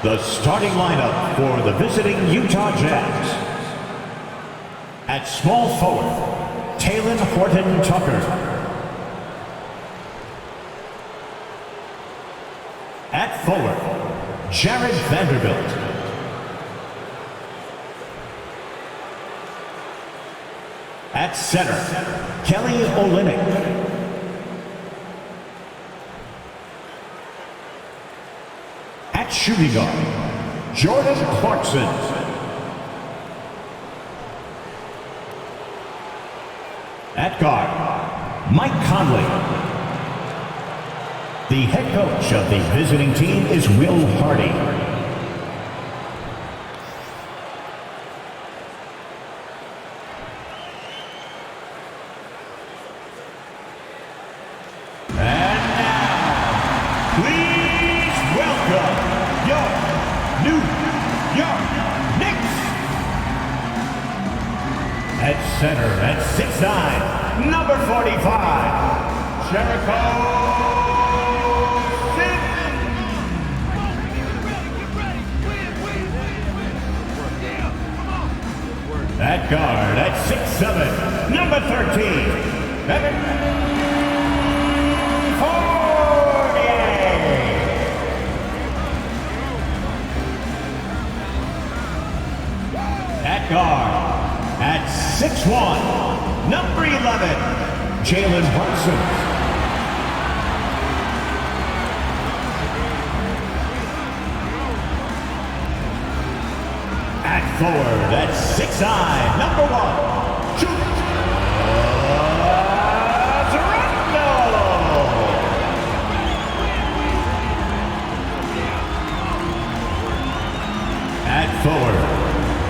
The starting lineup for the visiting Utah Jazz. At small forward, Talen Horton-Tucker. At forward, Jared Vanderbilt. At center, Kelly Olynyk. At shooting guard, Jordan Clarkson. At guard, Mike Conley. The head coach of the visiting team is Will Hardy. And now, please welcome your New York Knicks. At center, at 6'9", number 45, Jericho. At guard, at 6'7", number 13, Evan Fournier. At guard, at 6'1", number 11, Jalen Brunson. At forward, at 6'9", number 1, Toronto. At forward,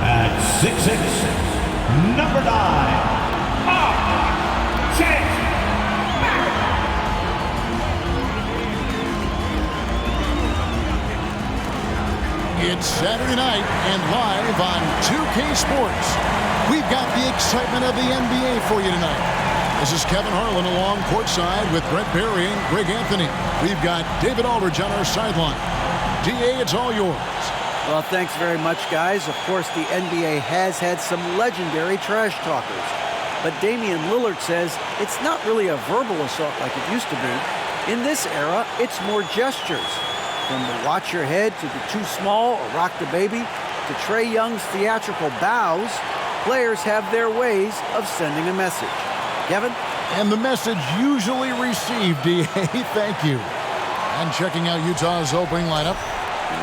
at 6'6", number 9, It's Saturday night and live on 2K Sports. We've got the excitement of the NBA for you tonight. This is Kevin Harlan along courtside with Brett Barry and Greg Anthony. We've got David Aldridge on our sideline. DA, it's all yours. Well, thanks very much, guys. Of course, the NBA has had some legendary trash talkers. But Damian Lillard says it's not really a verbal assault like it used to be. In this era, it's more gestures. From the watch your head to the too small or rock the baby to Trae Young's theatrical bows, players have their ways of sending a message. Kevin? And the message usually received, DA. Thank you. And checking out Utah's opening lineup,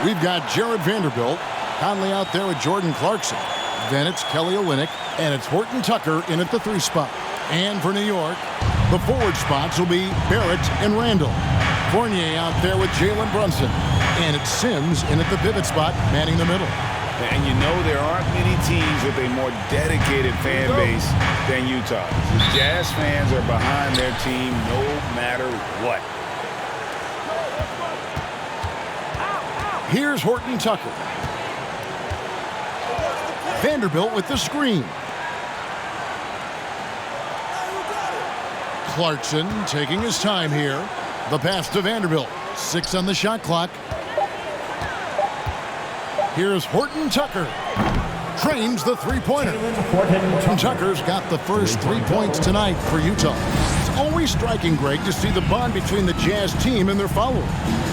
we've got Jared Vanderbilt, Conley out there with Jordan Clarkson. Then it's Kelly Olynyk, and it's Horton-Tucker in at the 3 spot. And for New York, the forward spots will be Barrett and Randall. Fournier out there with Jalen Brunson. And it's Sims in at the pivot spot, manning the middle. And you know there aren't many teams with a more dedicated fan base than Utah. The Jazz fans are behind their team no matter what. Here's Horton-Tucker. Vanderbilt with the screen. Clarkson taking his time here. The pass to Vanderbilt. 6 on the shot clock. Here's Horton-Tucker. Trains the three-pointer. Horton-Tucker's got the first 3 points tonight for Utah. It's always striking, Greg, to see the bond between the Jazz team and their followers.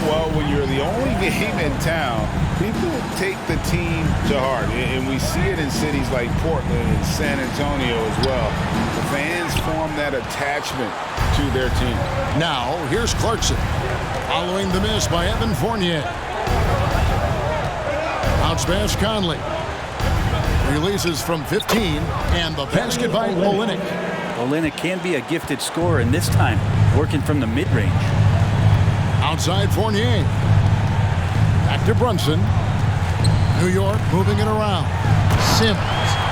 Well, when you're the only game in town, people take the team to heart. And we see it in cities like Portland and San Antonio as well. The fans form that attachment to their team. Now, here's Clarkson. Following the miss by Evan Fournier. Bounce pass Conley. Releases from 15, and the basket by Olynyk. Olynyk can be a gifted scorer, and this time, working from the mid-range. Outside Fournier. Back to Brunson. New York moving it around. Sims.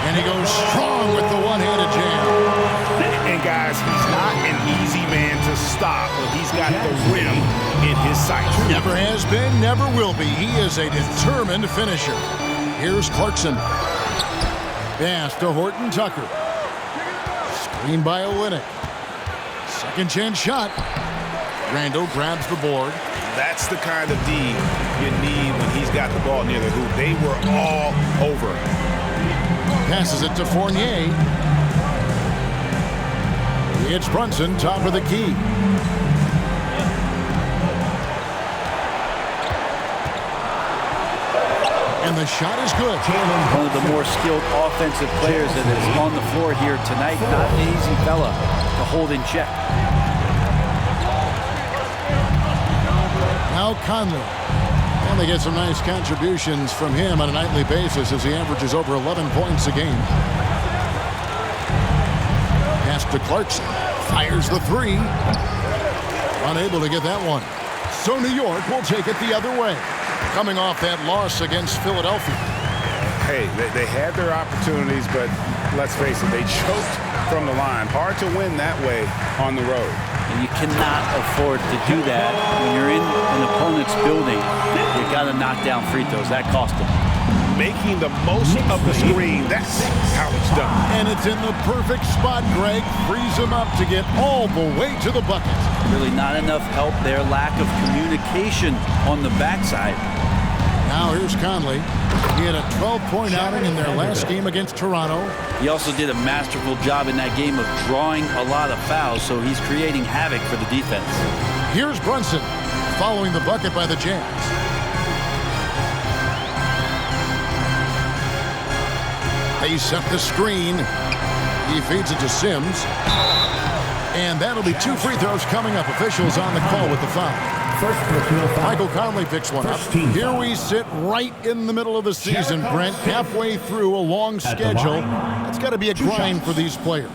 And he goes strong with the one-handed jam. And guys, he's not an easy man to stop, but he's got the rim in his sights. Never has been, never will be. He is a determined finisher. Here's Clarkson. Pass to Horton-Tucker. Screen by Olynyk. Second chance shot. Randall grabs the board. That's the kind of D you need when he's got the ball near the hoop, they were all over him. Passes it to Fournier. It's Brunson, top of the key. And the shot is good. One of the more skilled offensive players that is on the floor here tonight. Not an easy fella to hold in check. Now Conley. And they get some nice contributions from him on a nightly basis as he averages over 11 points a game. Pass to Clarkson. Fires the three. Unable to get that one. So New York will take it the other way. Coming off that loss against Philadelphia. Hey, they had their opportunities, but let's face it, they choked from the line. Hard to win that way on the road. And you cannot afford to do that when you're in an opponent's building. You got to knock down free throws. That cost them. Making the most of the screen. That's how it's done. And it's in the perfect spot, Greg. Frees him up to get all the way to the bucket. Really not enough help there. Lack of communication on the backside. Now here's Conley. He had a 12-point outing in their last game against Toronto. He also did a masterful job in that game of drawing a lot of fouls, so he's creating havoc for the defense. Here's Brunson following the bucket by the Jazz. They set the screen. He feeds it to Sims. And that'll be 2 free throws coming up. Officials on the call with the foul. First personal foul. Michael Conley picks one up. Here we sit right in the middle of the season, Brent. Halfway through a long schedule. It's got to be a grind for these players.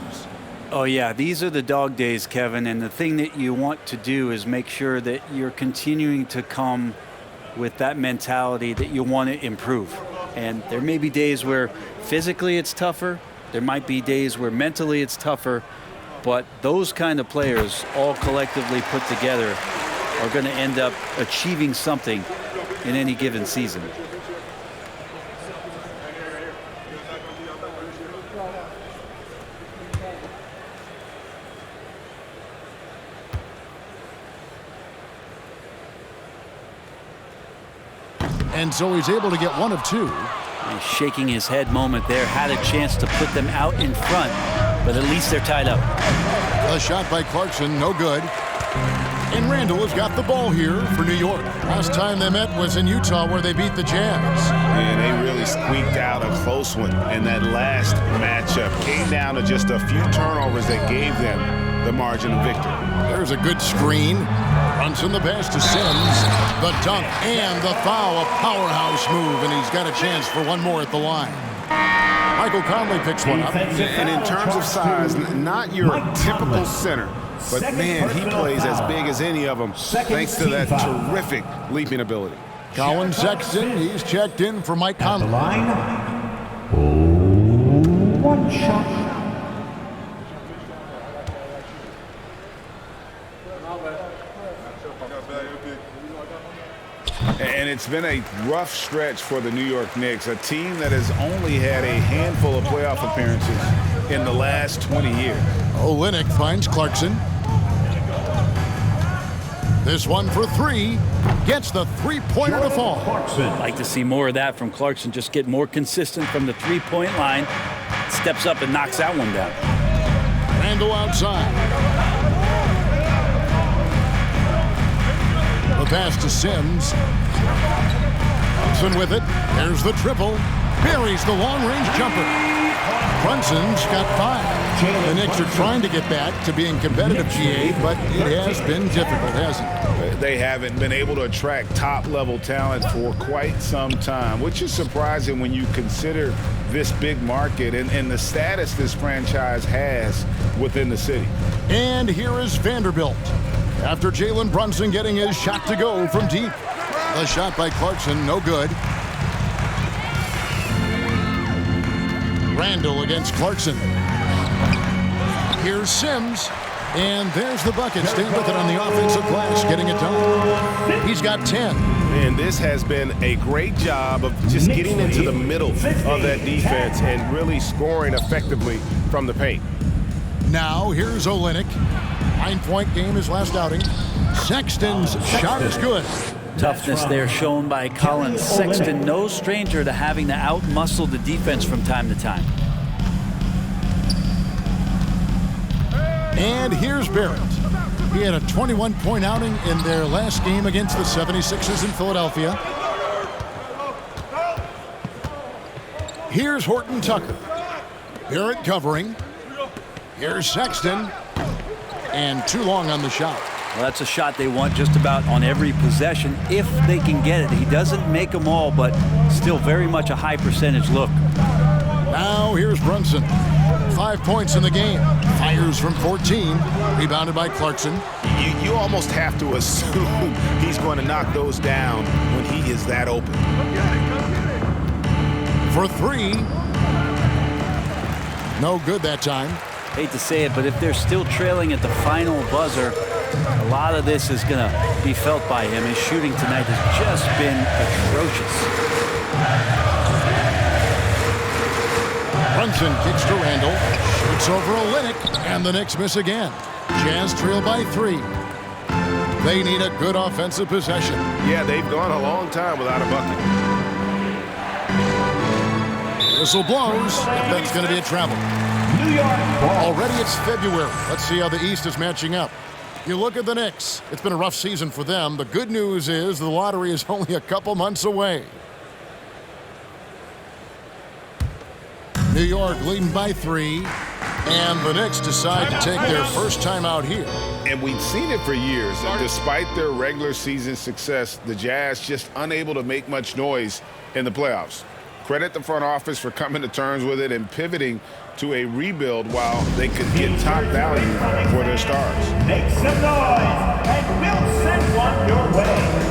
Oh, yeah, these are the dog days, Kevin. And the thing that you want to do is make sure that you're continuing to come with that mentality that you want to improve. And there may be days where physically it's tougher. There might be days where mentally it's tougher. But those kind of players all collectively put together are going to end up achieving something in any given season. And so he's able to get 1 of 2. And shaking his head moment there, had a chance to put them out in front, but at least they're tied up. A shot by Clarkson, no good. And Randall has got the ball here for New York. Last time they met was in Utah where they beat the Jazz. And they really squeaked out a close one in that last matchup. Came down to just a few turnovers that gave them the margin of victory. There's a good screen. Brunson the pass to Sims. The dunk and the foul. A powerhouse move, and he's got a chance for one more at the line. Michael Conley picks one up. And in terms of size, not your typical center. But, man, he plays as big as any of them thanks to that terrific leaping ability. Colin Sexton, he's checked in for Mike At the Conley. line. 1 shot. And it's been a rough stretch for the New York Knicks, a team that has only had a handful of playoff appearances in the last 20 years. Olynyk finds Clarkson. This one for 3. Gets the three-pointer to fall. Clarkson. Like to see more of that from Clarkson. Just get more consistent from the three-point line. Steps up and knocks that one down. Randall outside. The pass to Sims. Brunson with it. There's the triple. Buries the long-range jumper. Brunson's got 5. The Knicks are trying to get back to being competitive, GA, but it has been difficult, hasn't it? They haven't been able to attract top-level talent for quite some time, which is surprising when you consider this big market and the status this franchise has within the city. And here is Vanderbilt. After Jalen Brunson getting his shot to go from deep. The shot by Clarkson, no good. Randall against Clarkson. Here's Sims. And there's the bucket. Staying with it on the offensive glass, getting it done. He's got 10. And this has been a great job of just getting into the middle of that defense and really scoring effectively from the paint. Now here's Olynyk. 9-point game his last outing. Sexton's shot is good. Toughness there shown by Colin Sexton. No stranger to having to outmuscle the defense from time to time. And here's Barrett. He had a 21-point outing in their last game against the 76ers in Philadelphia. Here's Horton Tucker. Barrett covering. Here's Sexton. And too long on the shot. Well, that's a shot they want just about on every possession if they can get it. He doesn't make them all, but still very much a high percentage look. Now here's Brunson. 5 points in the game. Fires from 14. Rebounded by Clarkson. You almost have to assume he's going to knock those down when he is that open. For 3. No good that time. Hate to say it, but if they're still trailing at the final buzzer, a lot of this is going to be felt by him. His shooting tonight has just been atrocious. Brunson kicks to Randall. Shoots over Olynyk, and the Knicks miss again. Jazz trail by 3. They need a good offensive possession. Yeah, they've gone a long time without a bucket. Whistle blows. That's going to be a travel. New York ball. Already it's February. Let's see how the East is matching up. You look at the Knicks. It's been a rough season for them. The good news is the lottery is only a couple months away. New York leading by 3. And the Knicks decide to take their first time out here. And we've seen it for years. And despite their regular season success, the Jazz just unable to make much noise in the playoffs. Credit the front office for coming to terms with it and pivoting to a rebuild while they could get top value for their stars. Make some noise, and we'll send one your way.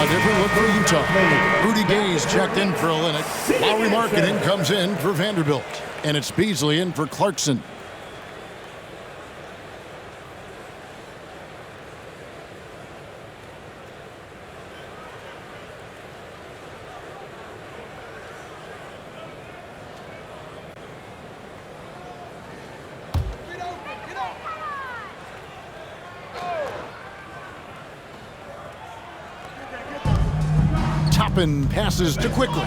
Different look for Utah. Rudy Gay's checked in for Olynyk. Lowry Markkanen comes in for Vanderbilt. And it's Beasley in for Clarkson. Toppin passes to Quickly.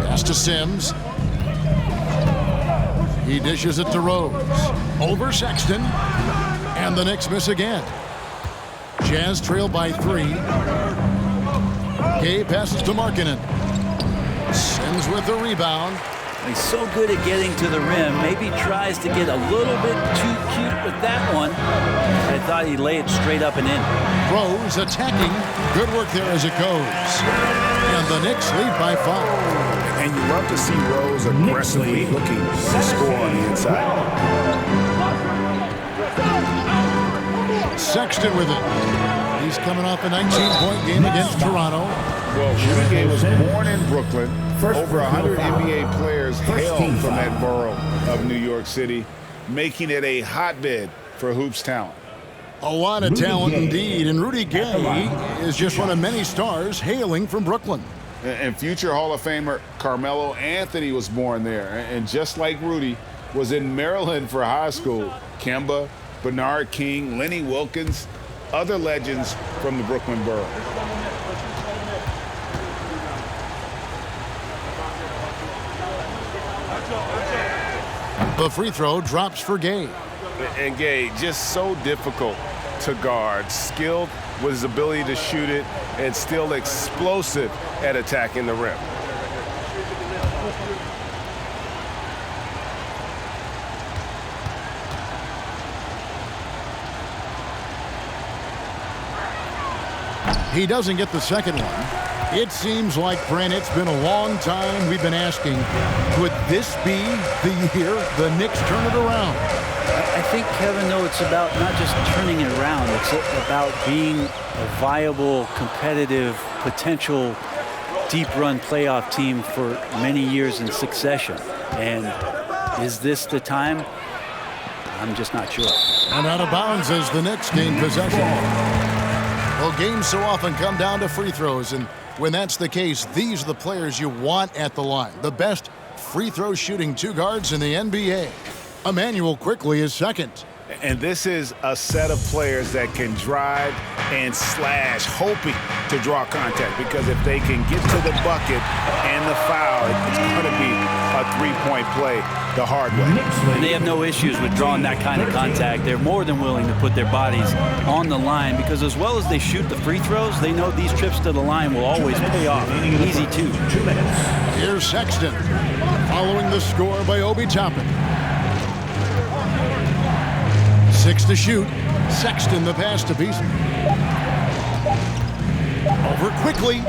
Pass to Sims. He dishes it to Rose. Over Sexton. And the Knicks miss again. Jazz trail by 3. Gay passes to Markkanen. Sims with the rebound. He's so good at getting to the rim. Maybe tries to get a little bit too cute with that one. I thought he'd lay it straight up and in. Rose attacking. Good work there as it goes. And the Knicks lead by 5. And you love to see Rose aggressively looking to score on the inside. Sexton with it. He's coming off a 19-point game against Toronto. Well, Rudy Gay was born in Brooklyn. Over 100 NBA players hail from that borough of New York City, making it a hotbed for hoops talent. A lot of talent indeed, and Rudy Gay is just one of many stars hailing from Brooklyn. And future Hall of Famer Carmelo Anthony was born there, and just like Rudy, was in Maryland for high school. Kemba, Bernard King, Lenny Wilkins, other legends from the Brooklyn borough. The free throw drops for Gay. And Gay, just so difficult to guard. Skilled with his ability to shoot it and still explosive at attacking the rim. He doesn't get the second one. It seems like, Brent, it's been a long time we've been asking, could this be the year the Knicks turn it around? I think, Kevin, though, it's about not just turning it around. It's about being a viable, competitive, potential deep-run playoff team for many years in succession. And is this the time? I'm just not sure. And out of bounds as the Knicks gain possession. Well, games so often come down to free throws, and when that's the case, these are the players you want at the line. The best free throw shooting two guards in the NBA. Emmanuel Quickly is second. And this is a set of players that can drive and slash, hoping to draw contact, because if they can get to the bucket and the foul, it's going to be a three-point play the hard way. And they have no issues with drawing that kind of contact. They're more than willing to put their bodies on the line, because as well as they shoot the free throws, they know these trips to the line will always pay off. Easy too. Here's Sexton, following the score by Obi Toppin. 6 to shoot. Sexton the pass to Beasley. Over Quickly.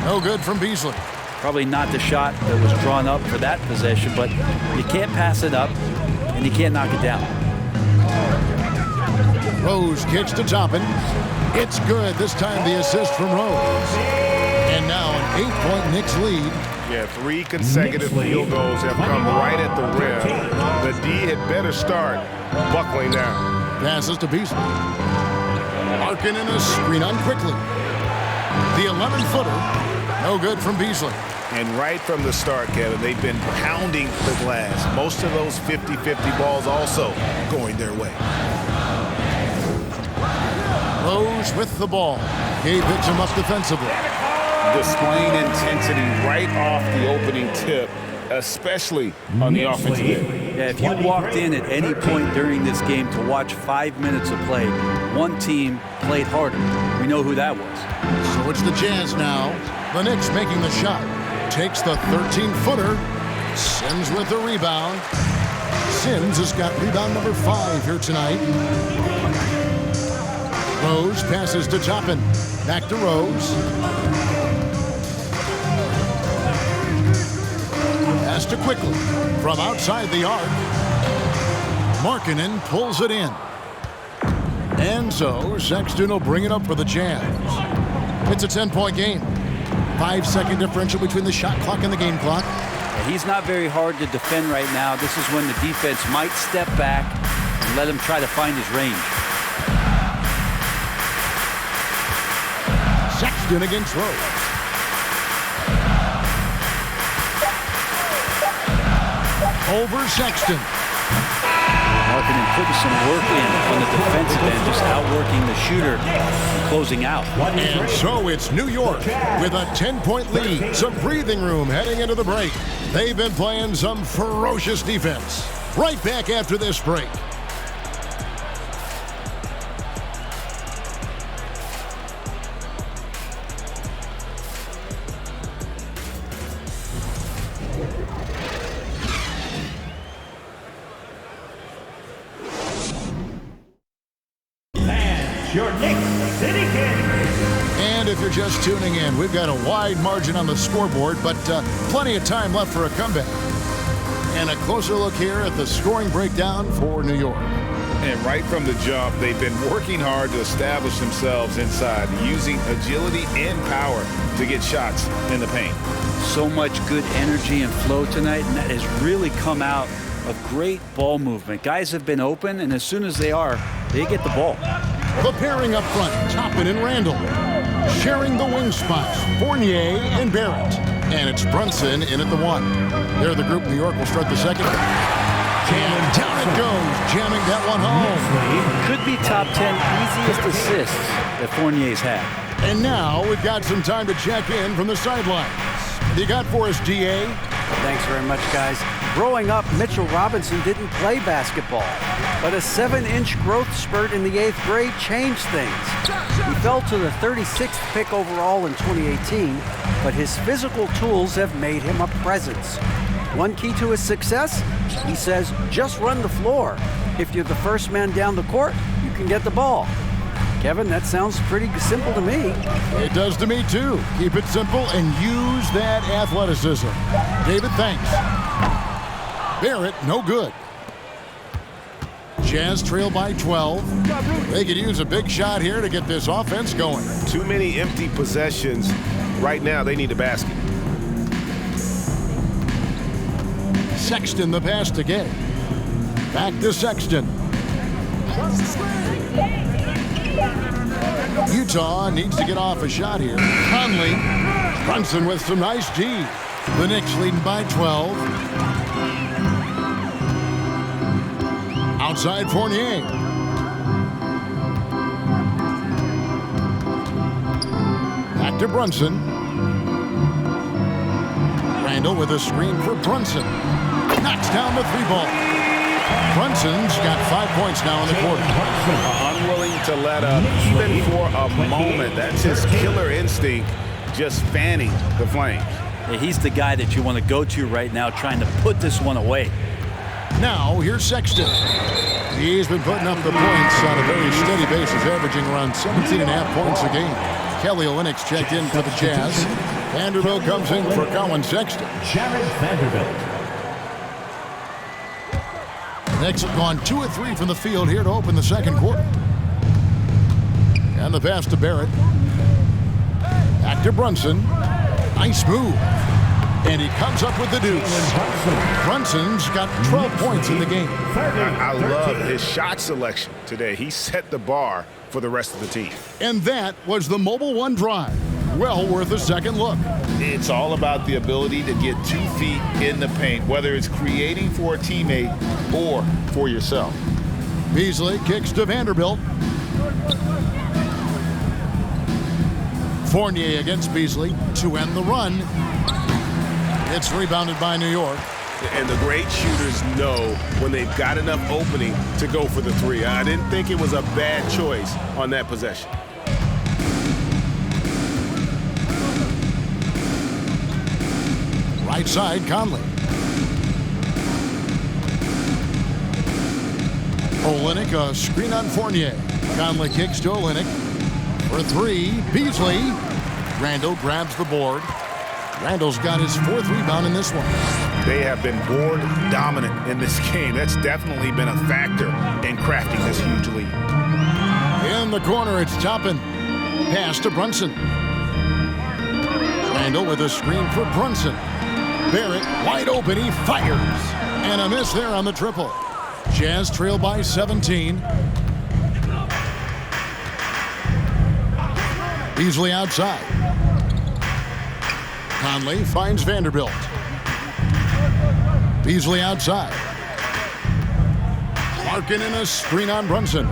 No good from Beasley. Probably not the shot that was drawn up for that possession, but you can't pass it up and you can't knock it down. Rose kicks to Toppin. It's good. This time the assist from Rose. And now an 8-point Knicks lead. Yeah, 3 consecutive field goals have come right at the rim. The D had better start buckling down. Passes to Beasley. Larkin in a screen on Quickly. The 11-footer. No good from Beasley. And right from the start, Kevin, they've been pounding the glass. Most of those 50-50 balls also going their way. Rose with the ball. Gay picks him up defensively. Displaying intensity right off the opening tip, especially on the offensive end. Yeah, if you walked in at any point during this game to watch 5 minutes of play, one team played harder. We know who that was. So it's the Jazz now. The Knicks making the shot. Takes the 13-footer. Sims with the rebound. Sims has got rebound number 5 here tonight. Rose passes to Toppin. Back to Rose. Pass to Quickly. From outside the arc. Markkanen pulls it in. And so Sexton will bring it up for the Jazz. It's a 10-point game. 5-second differential between the shot clock and the game clock. He's not very hard to defend right now. This is when the defense might step back and let him try to find his range. Sexton against Rose. Over Sexton. Markkanen putting some work in on the defensive end, just outworking the shooter and closing out. And so it's New York with a 10-point lead. Some breathing room heading into the break. They've been playing some ferocious defense. Right back after this break. Your Knicks City Kings. And if you're just tuning in, we've got a wide margin on the scoreboard, but plenty of time left for a comeback. And a closer look here at the scoring breakdown for New York. And right from the jump, they've been working hard to establish themselves inside, using agility and power to get shots in the paint. So much good energy and flow tonight, and that has really come out of great ball movement. Guys have been open, and as soon as they are, they get the ball. The pairing up front, Toppin and Randall. Sharing the wing spots, Fournier and Barrett. And it's Brunson in at the 1. They're the group. New York will start the second. And down it goes, jamming that one home. Could be top 10 easiest assists that Fournier's had. And now we've got some time to check in from the sidelines. You got for us, DA? Thanks very much, guys. Growing up, Mitchell Robinson didn't play basketball, but a 7-inch growth spurt in the 8th grade changed things. He fell to the 36th pick overall in 2018, but his physical tools have made him a presence. One key to his success, he says, just run the floor. If you're the first man down the court, you can get the ball. Kevin, that sounds pretty simple to me. It does to me, too. Keep it simple and use that athleticism. David, thanks. Barrett, no good. Jazz trail by 12. They could use a big shot here to get this offense going. Too many empty possessions. Right now, they need a basket. Sexton the pass to Gay. Back to Sexton. Utah needs to get off a shot here. Conley. Brunson with some nice D. The Knicks leading by 12. Outside Fournier. Back to Brunson. Randall with a screen for Brunson. Knocks down the 3-ball. Brunson's got 5 points now in the quarter. Unwilling to let up even for a moment. That's his killer instinct, just fanning the flame. Yeah, he's the guy that you want to go to right now trying to put this one away. Now, here's Sexton. He's been putting up the points on a very steady basis, averaging around 17.5 points a game. Kelly Olynyk's checked in for the Jazz. Vanderbilt comes in for Colin Sexton. Jared Vanderbilt. Knicks have gone 2 of 3 from the field here to open the second quarter. And the pass to Barrett. Back to Brunson. Nice move. And he comes up with the deuce. Brunson's got 12 points in the game. I love his shot selection today. He set the bar for the rest of the team. And that was the Mobile One drive. Well worth a second look. It's all about the ability to get 2 feet in the paint, whether it's creating for a teammate or for yourself. Beasley kicks to Vanderbilt. Fournier against Beasley to end the run. It's rebounded by New York. And the great shooters know when they've got enough opening to go for the 3. I didn't think it was a bad choice on that possession. Right side, Conley. Olynyk, a screen on Fournier. Conley kicks to Olynyk. For 3, Beasley. Randall grabs the board. Randall's got his 4th rebound in this one. They have been board dominant in this game. That's definitely been a factor in crafting this huge lead. In the corner, it's Toppin. Pass to Brunson. Randall with a screen for Brunson. Barrett wide open, he fires. And a miss there on the triple. Jazz trail by 17. Beasley outside. Conley finds Vanderbilt. Beasley outside. Larkin in a screen on Brunson.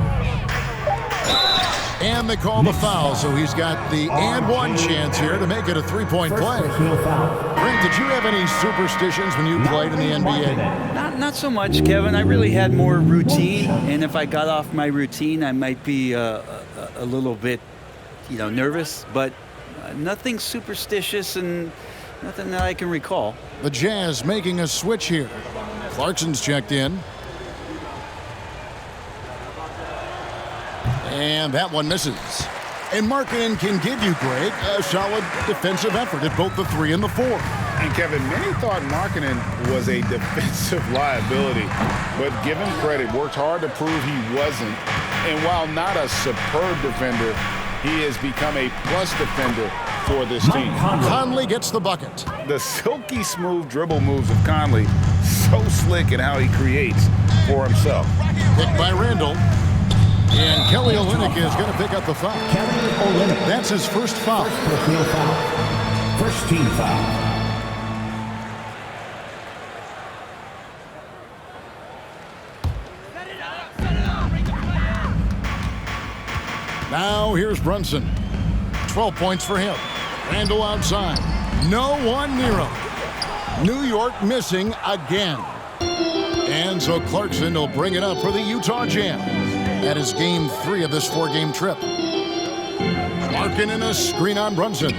And they call the foul, so he's got the and one chance here to make it a 3-point play. Frank, did you have any superstitions when you played in the NBA? Not so much, Kevin. I really had more routine, and if I got off my routine, I might be a little bit, nervous, but nothing superstitious and nothing that I can recall. The Jazz making a switch here. Clarkson's checked in. And that one misses. And Markkanen can give you, Greg, a solid defensive effort at both the 3 and the 4. And Kevin, many thought Markkanen was a defensive liability, but give him credit, worked hard to prove he wasn't. And while not a superb defender, he has become a plus defender for this team. Conley gets the bucket. The silky smooth dribble moves of Conley, so slick in how he creates for himself. Picked by Randall. And Kelly Olynyk is going to pick up the foul. Kelly Olynyk. That's his first foul. First team foul. Now here's Brunson. 12 points for him. Randall outside. No one near him. New York missing again. And so Clarkson will bring it up for the Utah Jazz. That is game 3 of this 4-game trip. Larkin in a screen on Brunson.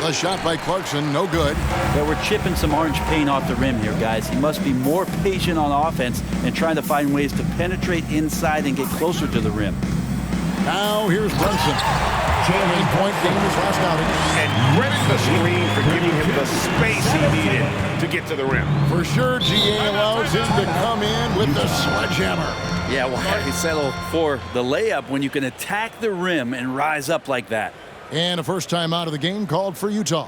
The shot by Clarkson, no good. Yeah, we're chipping some orange paint off the rim here, guys. He must be more patient on offense and trying to find ways to penetrate inside and get closer to the rim. Now here's Brunson. 8-point game his last outing. And credit the screen for giving him the space he needed to get to the rim. For sure, GA allows him to come in with the sledgehammer. Yeah, why settle for the layup when you can attack the rim and rise up like that? And a first time out of the game called for Utah.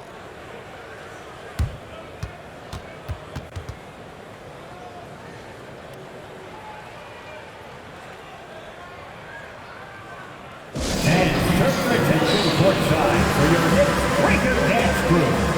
And turn your attention courtside for your Knicks breaker dance crew.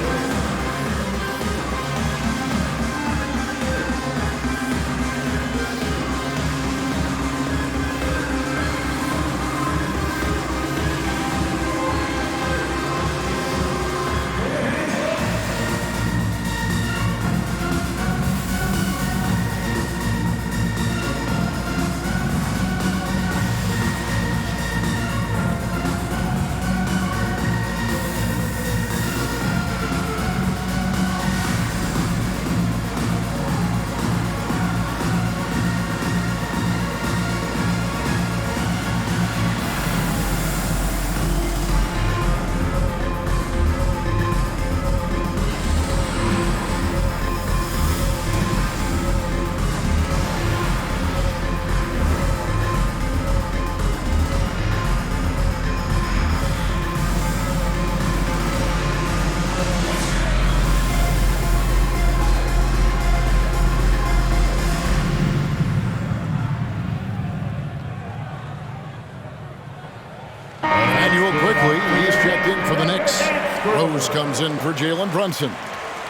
Quickly, he's checked in for the Knicks. Rose comes in for Jalen Brunson.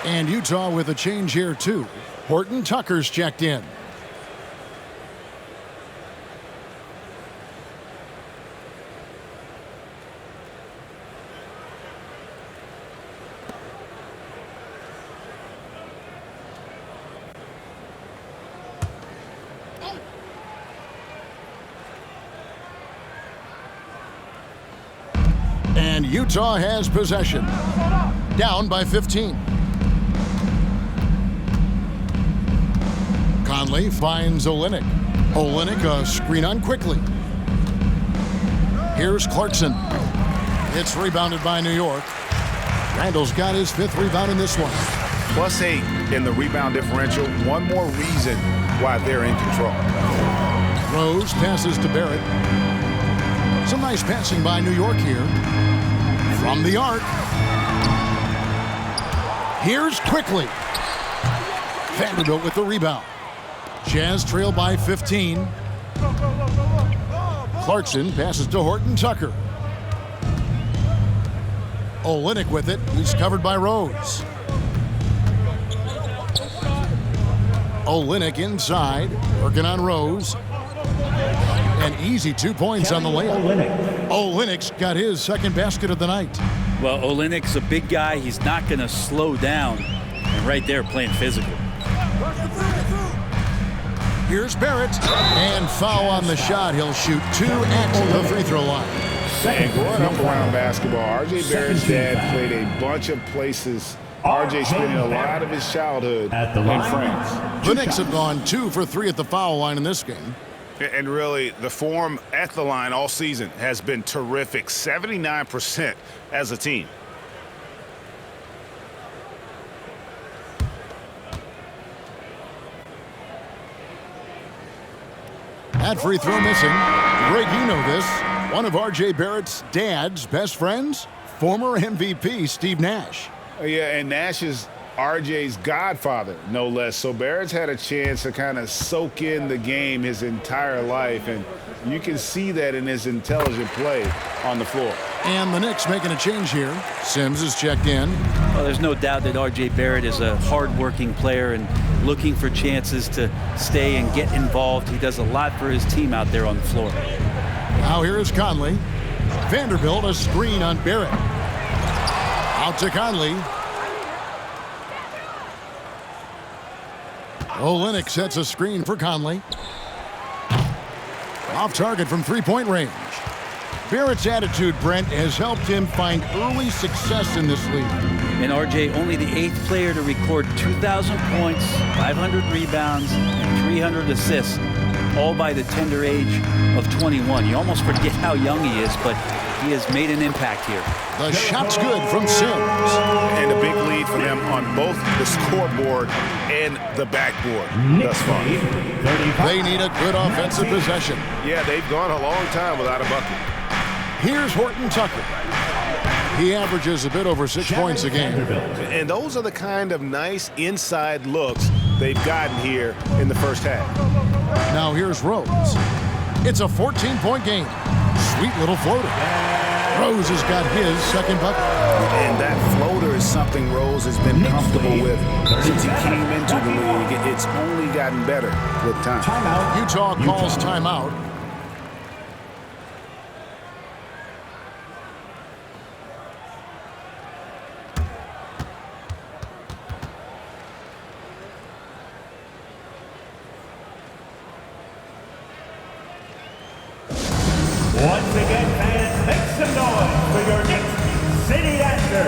And Utah with a change here, too. Horton Tucker's checked in. And Utah has possession. Down by 15. Conley finds Olynyk. Olynyk a screen on quickly. Here's Clarkson. It's rebounded by New York. Randall's got his 5th rebound in this one. +8 in the rebound differential. One more reason why they're in control. Rose passes to Barrett. Some nice passing by New York here. From the arc. Here's Quickly. Vanderbilt with the rebound. Jazz trail by 15. Clarkson passes to Horton Tucker. Olynyk with it. He's covered by Rose. Olynyk inside. Working on Rose. An easy 2 points on the layup. Olynyk's got his 2nd basket of the night. Well, Olynyk's a big guy. He's not going to slow down. And right there, playing physical. Here's Barrett. And foul on the shot. He'll shoot 2 at the free throw line. And growing up around basketball, R.J. Barrett's dad played a bunch of places. R.J. spending a lot of his childhood in France. The Knicks have gone 2 for 3 at the foul line in this game. And really, the form at the line all season has been terrific. 79% as a team. That free throw missing. Greg, you know this. One of R.J. Barrett's dad's best friends, former MVP Steve Nash. Yeah, and Nash is R.J.'s godfather, no less. So Barrett's had a chance to kind of soak in the game his entire life, and you can see that in his intelligent play on the floor. And the Knicks making a change here. Sims is checked in. Well, there's no doubt that R.J. Barrett is a hard-working player and looking for chances to stay and get involved. He does a lot for his team out there on the floor. Now here is Conley. Vanderbilt a screen on Barrett. Out to Conley. Olynyk sets a screen for Conley. Off target from three-point range. Barrett's attitude, Brent, has helped him find early success in this league. And RJ, only the 8th player to record 2,000 points, 500 rebounds, and 300 assists, all by the tender age of 21. You almost forget how young he is, but he has made an impact here. The shot's good from Sims. And a big lead for them on both the scoreboard and the backboard thus far. They need a good offensive possession. Yeah, they've gone a long time without a bucket. Here's Horton Tucker. He averages a bit over 6 points a game. And those are the kind of nice inside looks they've gotten here in the first half. Now here's Rose. It's a 14-point game. Sweet little floater. Rose has got his second bucket. And that floater is something Rose has been comfortable with since he came into the league. It's only gotten better with time. Utah calls timeout. Once again, fans, make some noise for your Knicks City Answer.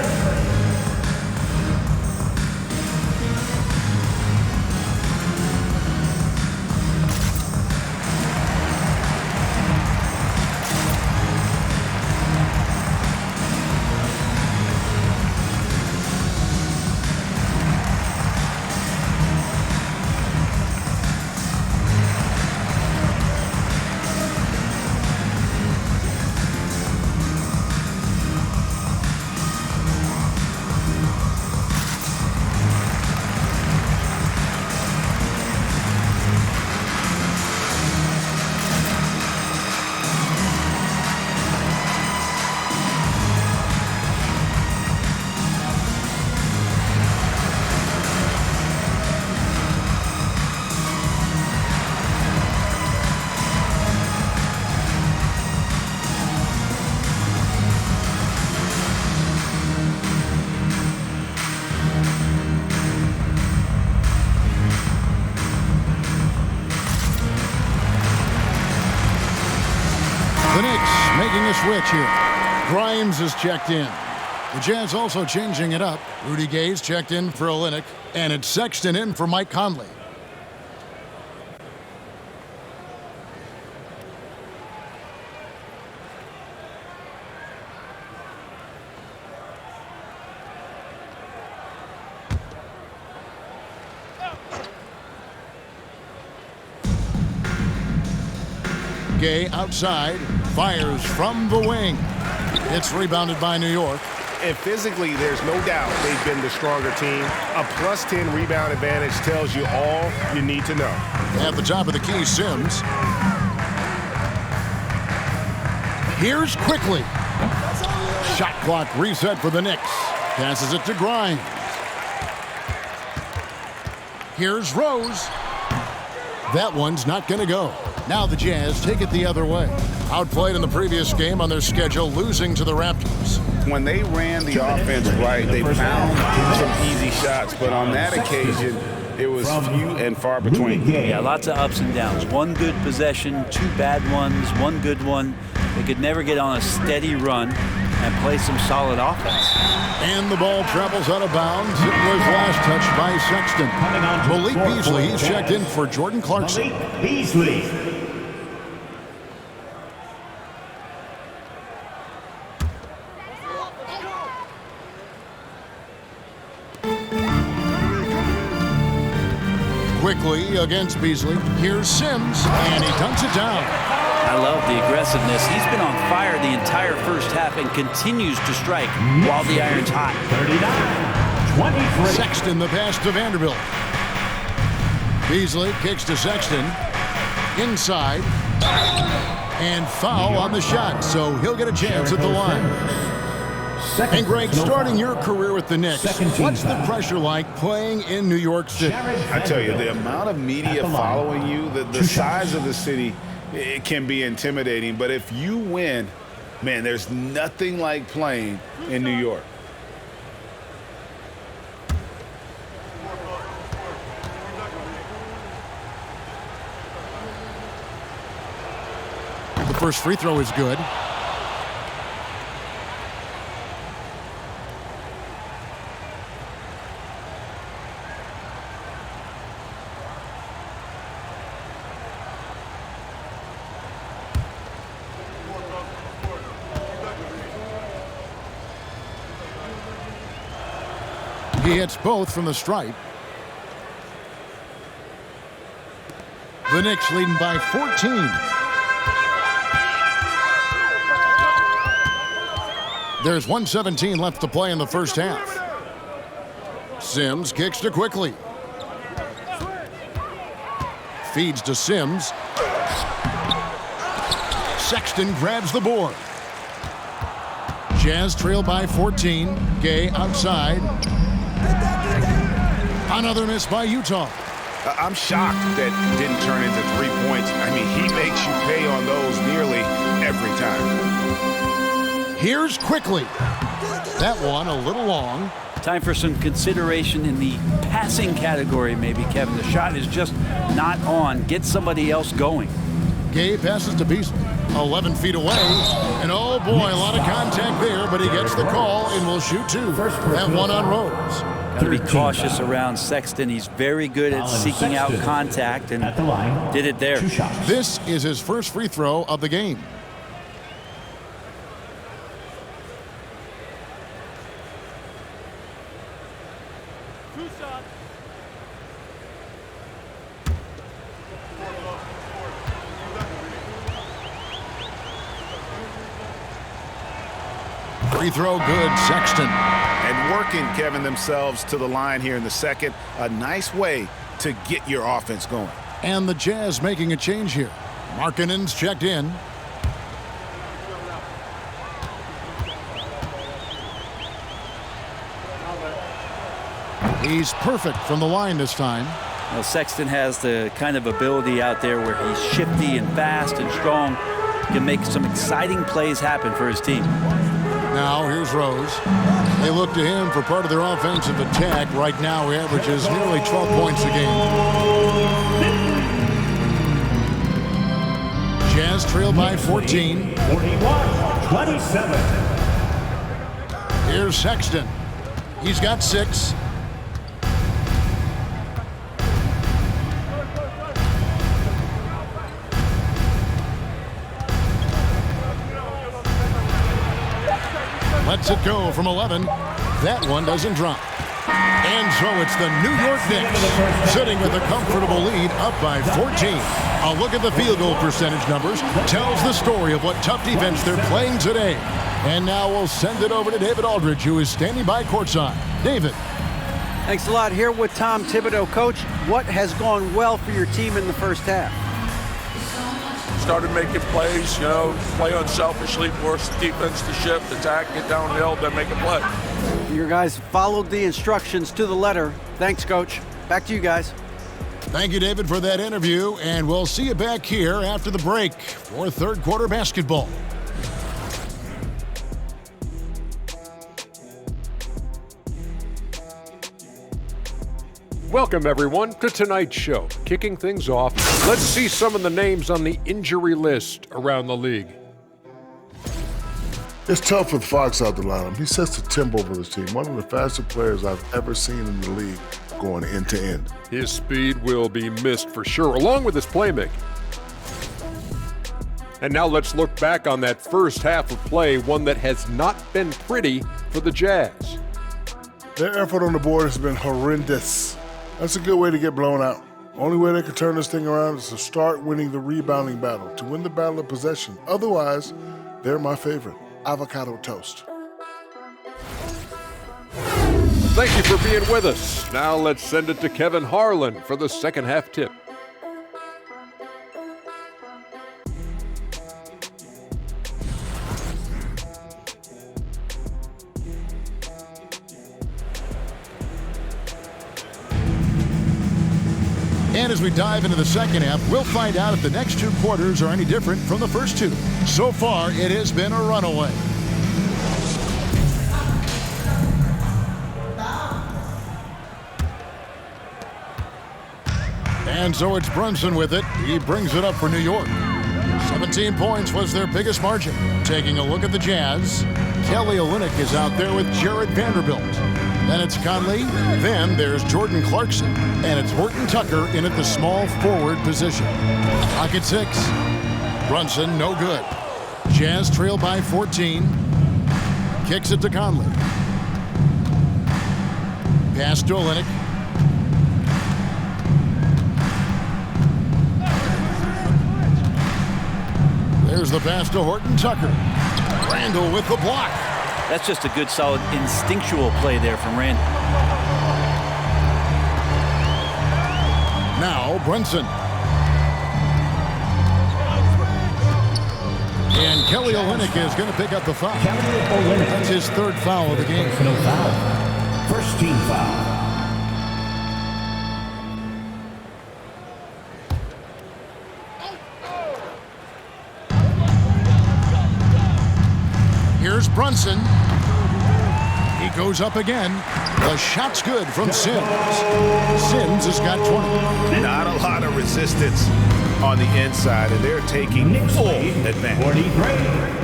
The Knicks making a switch here. Grimes is checked in. The Jazz also changing it up. Rudy Gay's checked in for Olynyk, and it's Sexton in for Mike Conley. Gay outside, fires from the wing. It's rebounded by New York. And physically, there's no doubt they've been the stronger team. A plus 10 rebound advantage tells you all you need to know. At the top of the key, Sims. Here's Quickly. Shot clock reset for the Knicks. Passes it to Grimes. Here's Rose. That one's not going to go. Now the Jazz take it the other way. Outplayed in the previous game on their schedule, losing to the Raptors. When they ran the offense right, they found some easy shots, but on that occasion, it was few and far between. Yeah, lots of ups and downs. One good possession, two bad ones, one good one. They could never get on a steady run and play some solid offense. And the ball travels out of bounds. It was last touched by Sexton. Malik Beasley, he's checked in for Jordan Clarkson. Malik Beasley. Quickly against Beasley. Here's Sims, and he dunks it down. I love the aggressiveness. He's been on fire the entire first half and continues to strike while the iron's hot. 39-23. Sexton the pass to Vanderbilt. Beasley kicks to Sexton. Inside. And foul on the shot, so he'll get a chance at the line. And Greg, starting your career with the Knicks, what's the pressure like playing in New York City? I tell you, the amount of media following you, the size of the city, it can be intimidating. But if you win, man, there's nothing like playing in New York. first free throw is good. He hits both from the stripe. The Knicks leading by 14. There's 1:17 left to play in the first half. Sims kicks to Quickly. Feeds to Sims. Sexton grabs the board. Jazz trail by 14. Gay outside. Another miss by Utah. I'm shocked that didn't turn into 3 points. I mean, he makes you pay on those nearly every time. Here's Quickly. That one a little long. Time for some consideration in the passing category, maybe, Kevin. The shot is just not on. Get somebody else going. Gay passes to Beasley. 11 feet away. And oh boy, a lot of contact there, but he gets the call and will shoot two. That one on Rose. Got to be cautious around Sexton. He's very good at seeking out contact and did it there. This is his first free throw of the game. Free throw good, Sexton. And working, Kevin, themselves to the line here in the second. A nice way to get your offense going. And the Jazz making a change here. Markkanen's checked in. He's perfect from the line this time. Well, Sexton has the kind of ability out there where he's shifty and fast and strong. He can make some exciting plays happen for his team. Now here's Rose. They look to him for part of their offensive attack. Right now he averages nearly 12 points a game. Jazz trail by 14. 41-27. Here's Sexton. He's got 6. Lets it go from 11. That one doesn't drop. And so it's the New York Knicks sitting with a comfortable lead up by 14. A look at the field goal percentage numbers tells the story of what tough defense they're playing today. And now we'll send it over to David Aldridge, who is standing by courtside. David. Thanks a lot. Here with Tom Thibodeau. Coach, what has gone well for your team in the first half? Started making plays, play unselfishly, force the defense to shift, attack, get downhill, then make a play. Your guys followed the instructions to the letter. Thanks, Coach. Back to you guys. Thank you, David, for that interview, and we'll see you back here after the break for third quarter basketball. Welcome, everyone, to tonight's show. Kicking things off, let's see some of the names on the injury list around the league. It's tough with Fox out the lineup. He sets the tempo for this team. One of the fastest players I've ever seen in the league going end to end. His speed will be missed for sure, along with his playmaking. And now let's look back on that first half of play, one that has not been pretty for the Jazz. Their effort on the board has been horrendous. That's a good way to get blown out. Only way they can turn this thing around is to start winning the rebounding battle, to win the battle of possession. Otherwise, they're my favorite. Avocado toast. Thank you for being with us. Now let's send it to Kevin Harlan for the second half tip. And as we dive into the second half, we'll find out if the next two quarters are any different from the first two. So far, it has been a runaway. And so it's Brunson with it. He brings it up for New York. 17 points was their biggest margin. Taking a look at the Jazz, Kelly Olynyk is out there with Jared Vanderbilt. Then it's Conley. Then there's Jordan Clarkson. And it's Horton Tucker in at the small forward position. Clock at 6. Brunson, no good. Jazz trail by 14. Kicks it to Conley. Pass to Olynyk. There's the pass to Horton Tucker. Randall with the block. That's just a good, solid, instinctual play there from Randall. Now Brunson. And Kelly Olynyk is going to pick up the foul. That's his third foul of the game. Personal foul. First team foul. Here's Brunson. He goes up again. The shot's good from Sims. Sims has got 20. Not a lot of resistance on the inside, and they're taking full advantage.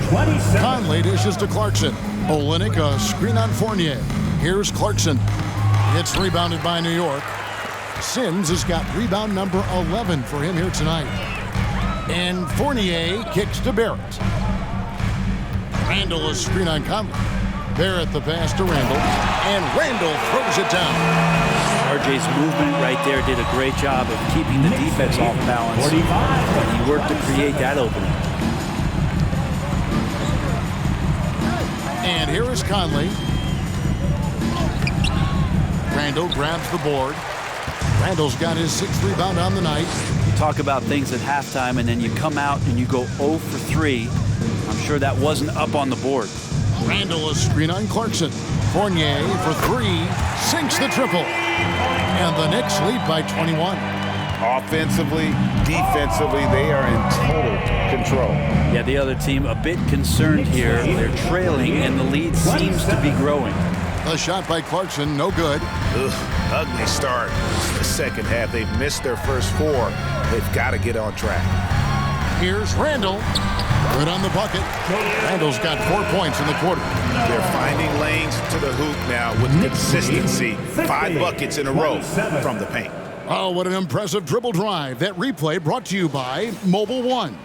43-27. Conley dishes to Clarkson. Olynyk, a screen on Fournier. Here's Clarkson. It's rebounded by New York. Sims has got rebound number 11 for him here tonight. And Fournier kicks to Barrett. Randall is screen on Conley. Barrett the pass to Randall. And Randall throws it down. RJ's movement right there did a great job of keeping the defense off balance. 45. And he worked to create that opening. And here is Conley. Randall grabs the board. Randall's got his 6th rebound on the night. You talk about things at halftime, and then you come out and you go 0 for 3. I'm sure that wasn't up on the board. Randall is screen on Clarkson. Fournier for 3, sinks the triple. And the Knicks lead by 21. Offensively, defensively, they are in total control. Yeah, the other team a bit concerned here. They're trailing, and the lead seems to be growing. The shot by Clarkson, no good. Ugly start. The second half, they've missed their first 4. They've got to get on track. Here's Randall. Good on the bucket. Randall's got 4 points in the quarter. They're finding lanes to the hoop now with consistency. 5 buckets in a row from the paint. Oh, what an impressive dribble drive. That replay brought to you by Mobile One.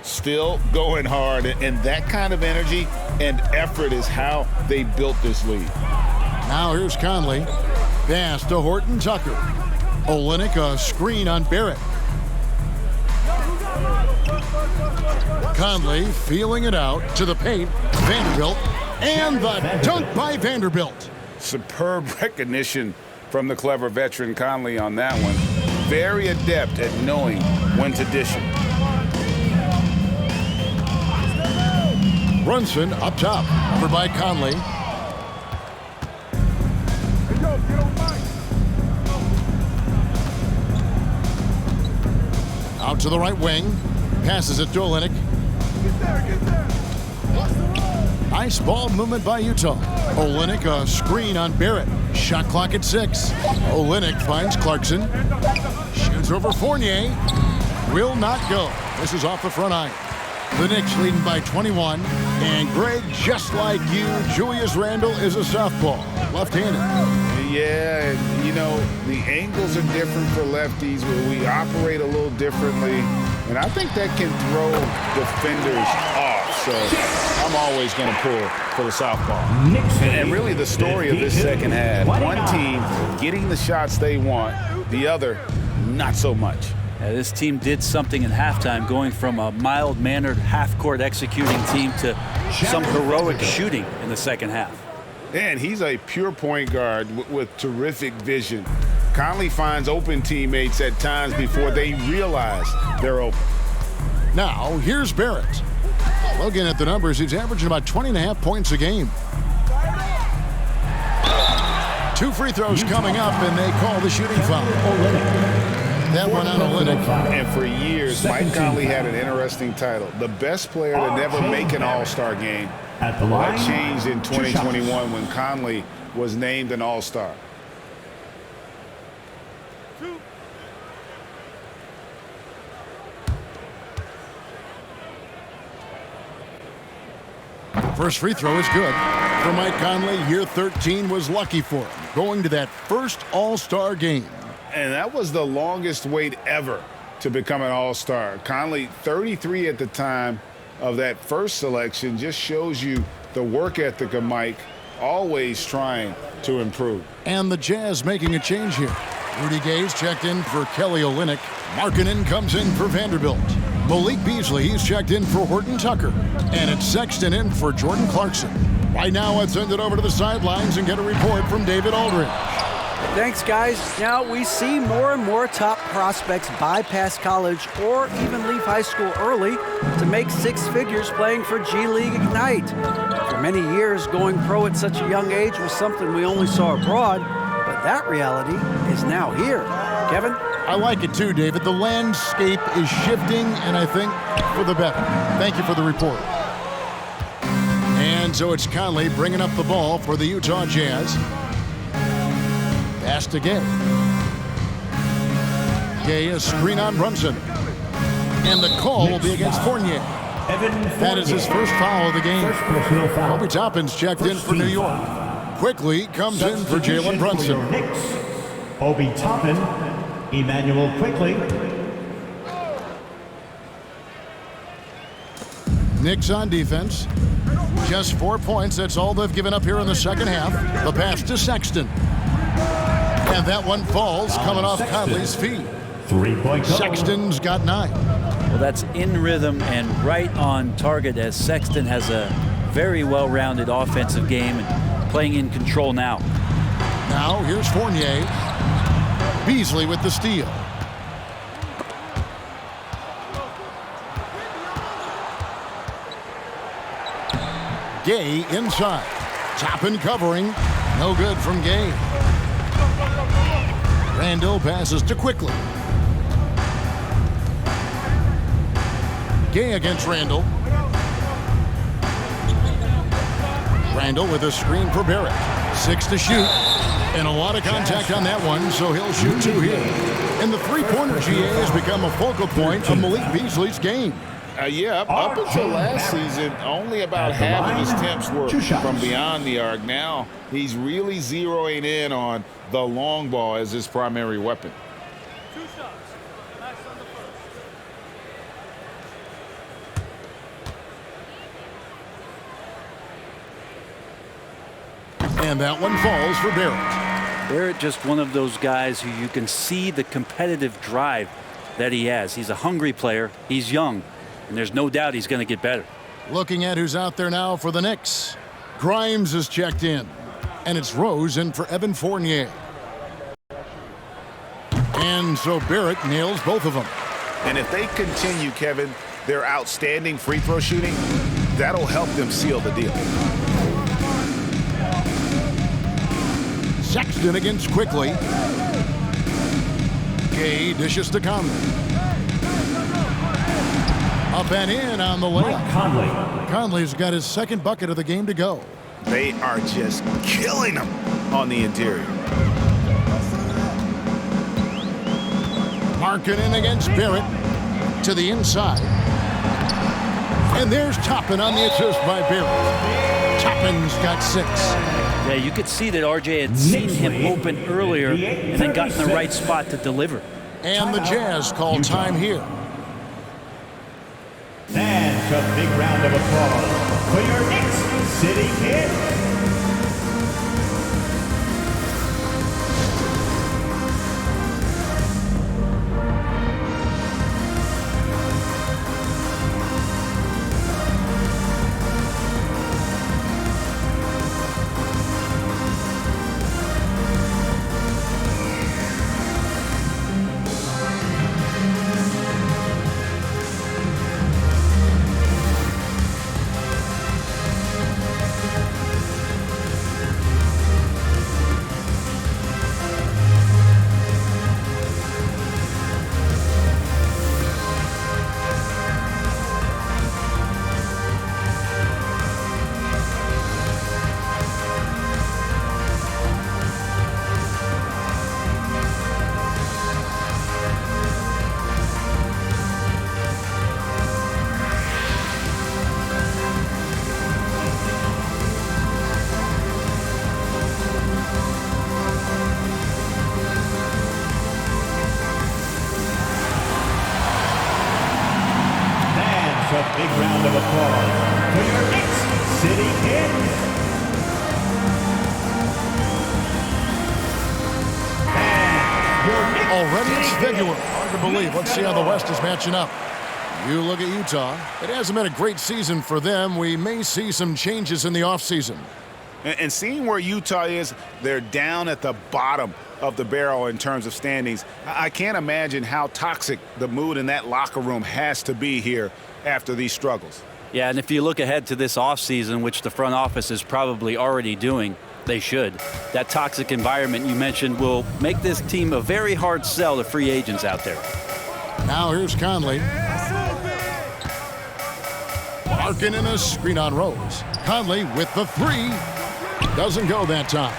Still going hard, and that kind of energy and effort is how they built this lead. Now here's Conley. Pass to Horton Tucker. Olynyk, a screen on Barrett. Conley feeling it out to the paint. Vanderbilt. And the dunk by Vanderbilt. Superb recognition from the clever veteran Conley on that one. Very adept at knowing when to dish it. Brunson up top. Over by Conley. Out to the right wing. Passes it to Olynyk. Nice ball movement by Utah. Olynyk, a screen on Barrett. Shot clock at 6. Olynyk finds Clarkson. Shoots over Fournier. Will not go. This is off the front iron. The Knicks leading by 21. And Greg, just like you, Julius Randle is a southpaw. Left-handed. Yeah, you know, the angles are different for lefties. We operate a little differently. And I think that can throw defenders off. So I'm always going to pull for the southpaw. And really the story of this second half. One team getting the shots they want. The other, not so much. Yeah, this team did something in halftime, going from a mild-mannered half-court executing team to some heroic shooting in the second half. And he's a pure point guard with terrific vision. Conley finds open teammates at times before they realize they're open. Now, here's Barrett. Looking at the numbers, he's averaging about 20.5 points a game. 2 free throws coming up, and they call the shooting foul. That one on Olynyk. And for years, Mike Conley had an interesting title. The best player to never make an All-Star game. That changed in 2021 when Conley was named an All-Star. First free throw is good. For Mike Conley, year 13 was lucky for him, going to that first All-Star game. And that was the longest wait ever to become an All-Star. Conley, 33 at the time of that first selection, just shows you the work ethic of Mike, always trying to improve. And the Jazz making a change here. Rudy Gay's checked in for Kelly Olynyk. Markkanen comes in for Vanderbilt. Malik Beasley, he's checked in for Horton Tucker. And it's Sexton in for Jordan Clarkson. Right now, let's send it over to the sidelines and get a report from David Aldridge. Thanks, guys. Now we see more and more top prospects bypass college or even leave high school early to make six figures playing for G League Ignite. For many years, going pro at such a young age was something we only saw abroad, but that reality is now here. Kevin? I like it too, David. The landscape is shifting, and I think for the better. Thank you for the report. And so it's Conley bringing up the ball for the Utah Jazz. Pass to Gay. Gay, a screen on Brunson. And the call will be against Fournier. That is his first foul of the game. Obi Toppin's checked in for New York. Quickly comes in for Jalen Brunson. Obi Toppin, Emmanuel Quickly. Knicks on defense. Just 4 points. That's all they've given up here in the second half. The pass to Sexton. And that one falls coming off Conley's feet. 3-point goal. Sexton's got 9. Well, that's in rhythm and right on target as Sexton has a very well-rounded offensive game and playing in control now. Now here's Fournier. Beasley with the steal. Gay inside. Toppin covering. No good from Gay. Randall passes to Quickly. Gay against Randall. Randall with a screen for Barrett. 6 to shoot. And a lot of contact on that one, so he'll shoot 2 here. And the three-pointer GA has become a focal point of Malik Beasley's game. Up until last season, only about half of his attempts were from beyond the arc. Now he's really zeroing in on the long ball as his primary weapon. 2 shots. Max on the first. And that one falls for Barrett. Barrett, just one of those guys who you can see the competitive drive that he has. He's a hungry player. He's young. And there's no doubt he's going to get better. Looking at who's out there now for the Knicks. Grimes is checked in. And it's Rose in for Evan Fournier. And so Barrett nails both of them. And if they continue, Kevin, their outstanding free throw shooting, that'll help them seal the deal. Sexton against Quickly. Gay dishes to Conley. Up and in on the layup. Conley. Conley's got his second bucket of the game to go. They are just killing them on the interior. Markkanen against Barrett to the inside. And there's Toppin on the assist by Barrett. Toppin's got 6. Yeah, you could see that RJ had seen him open earlier and then got in the right spot to deliver. And the Jazz call time here. And a big round of applause for your Knicks City Kid. Already it's February. Hard to believe. Let's see how the West is matching up. You look at Utah. It hasn't been a great season for them. We may see some changes in the offseason. And seeing where Utah is, they're down at the bottom of the barrel in terms of standings. I can't imagine how toxic the mood in that locker room has to be here after these struggles. Yeah, and if you look ahead to this offseason, which the front office is probably already doing, they should. That toxic environment you mentioned will make this team a very hard sell to free agents out there. Now here's Conley. Larkin in a screen on Rose. Conley with the three. Doesn't go that time.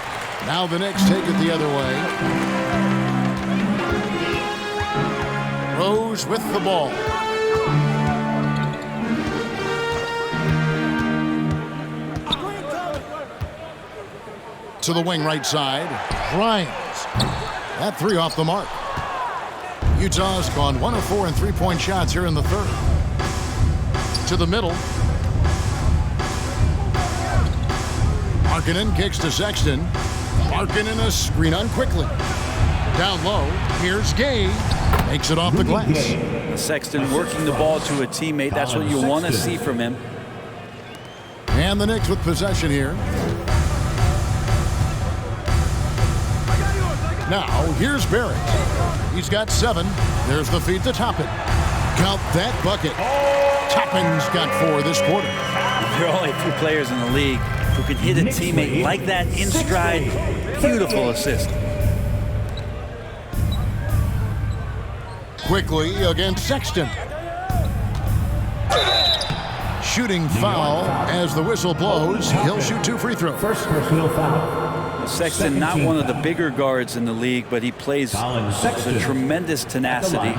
Now the Knicks take it the other way. Rose with the ball. To the wing right side. Grimes. That three off the mark. Utah's gone 1 of 4 in three-point shots here in the third. To the middle. Markkanen kicks to Sexton. Markkanen a screen on quickly. Down low. Here's Gay. Makes it off the glass. Sexton working the ball to a teammate. That's what you want to see from him. And the Knicks with possession here. Now, here's Barrett. He's got 7. There's the feed to Toppin. Count that bucket. Toppin's got 4 this quarter. There are only a few players in the league who can hit a teammate like that in stride. Beautiful assist. Quickly against Sexton. Shooting foul as the whistle blows. He'll shoot 2 free throws. First personal foul. Sexton, not one of the bigger guards in the league, but he plays with a tremendous tenacity.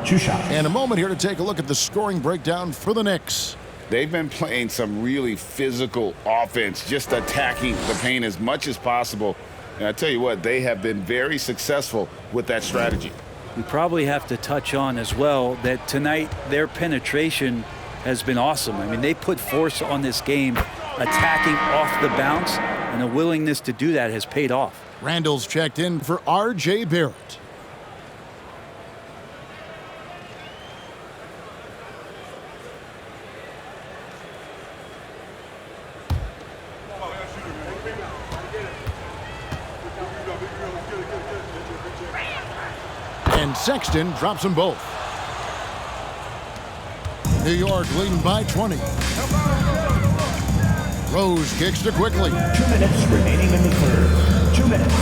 2 shots. And a moment here to take a look at the scoring breakdown for the Knicks. They've been playing some really physical offense, just attacking the paint as much as possible. And I tell you what, they have been very successful with that strategy. We probably have to touch on as well that tonight their penetration has been awesome. I mean, they put force on this game, attacking off the bounce, and the willingness to do that has paid off. Randall's checked in for R.J. Barrett. And Sexton drops them both. New York leading by 20. Rose kicks to quickly. 2 minutes remaining in the third. 2 minutes.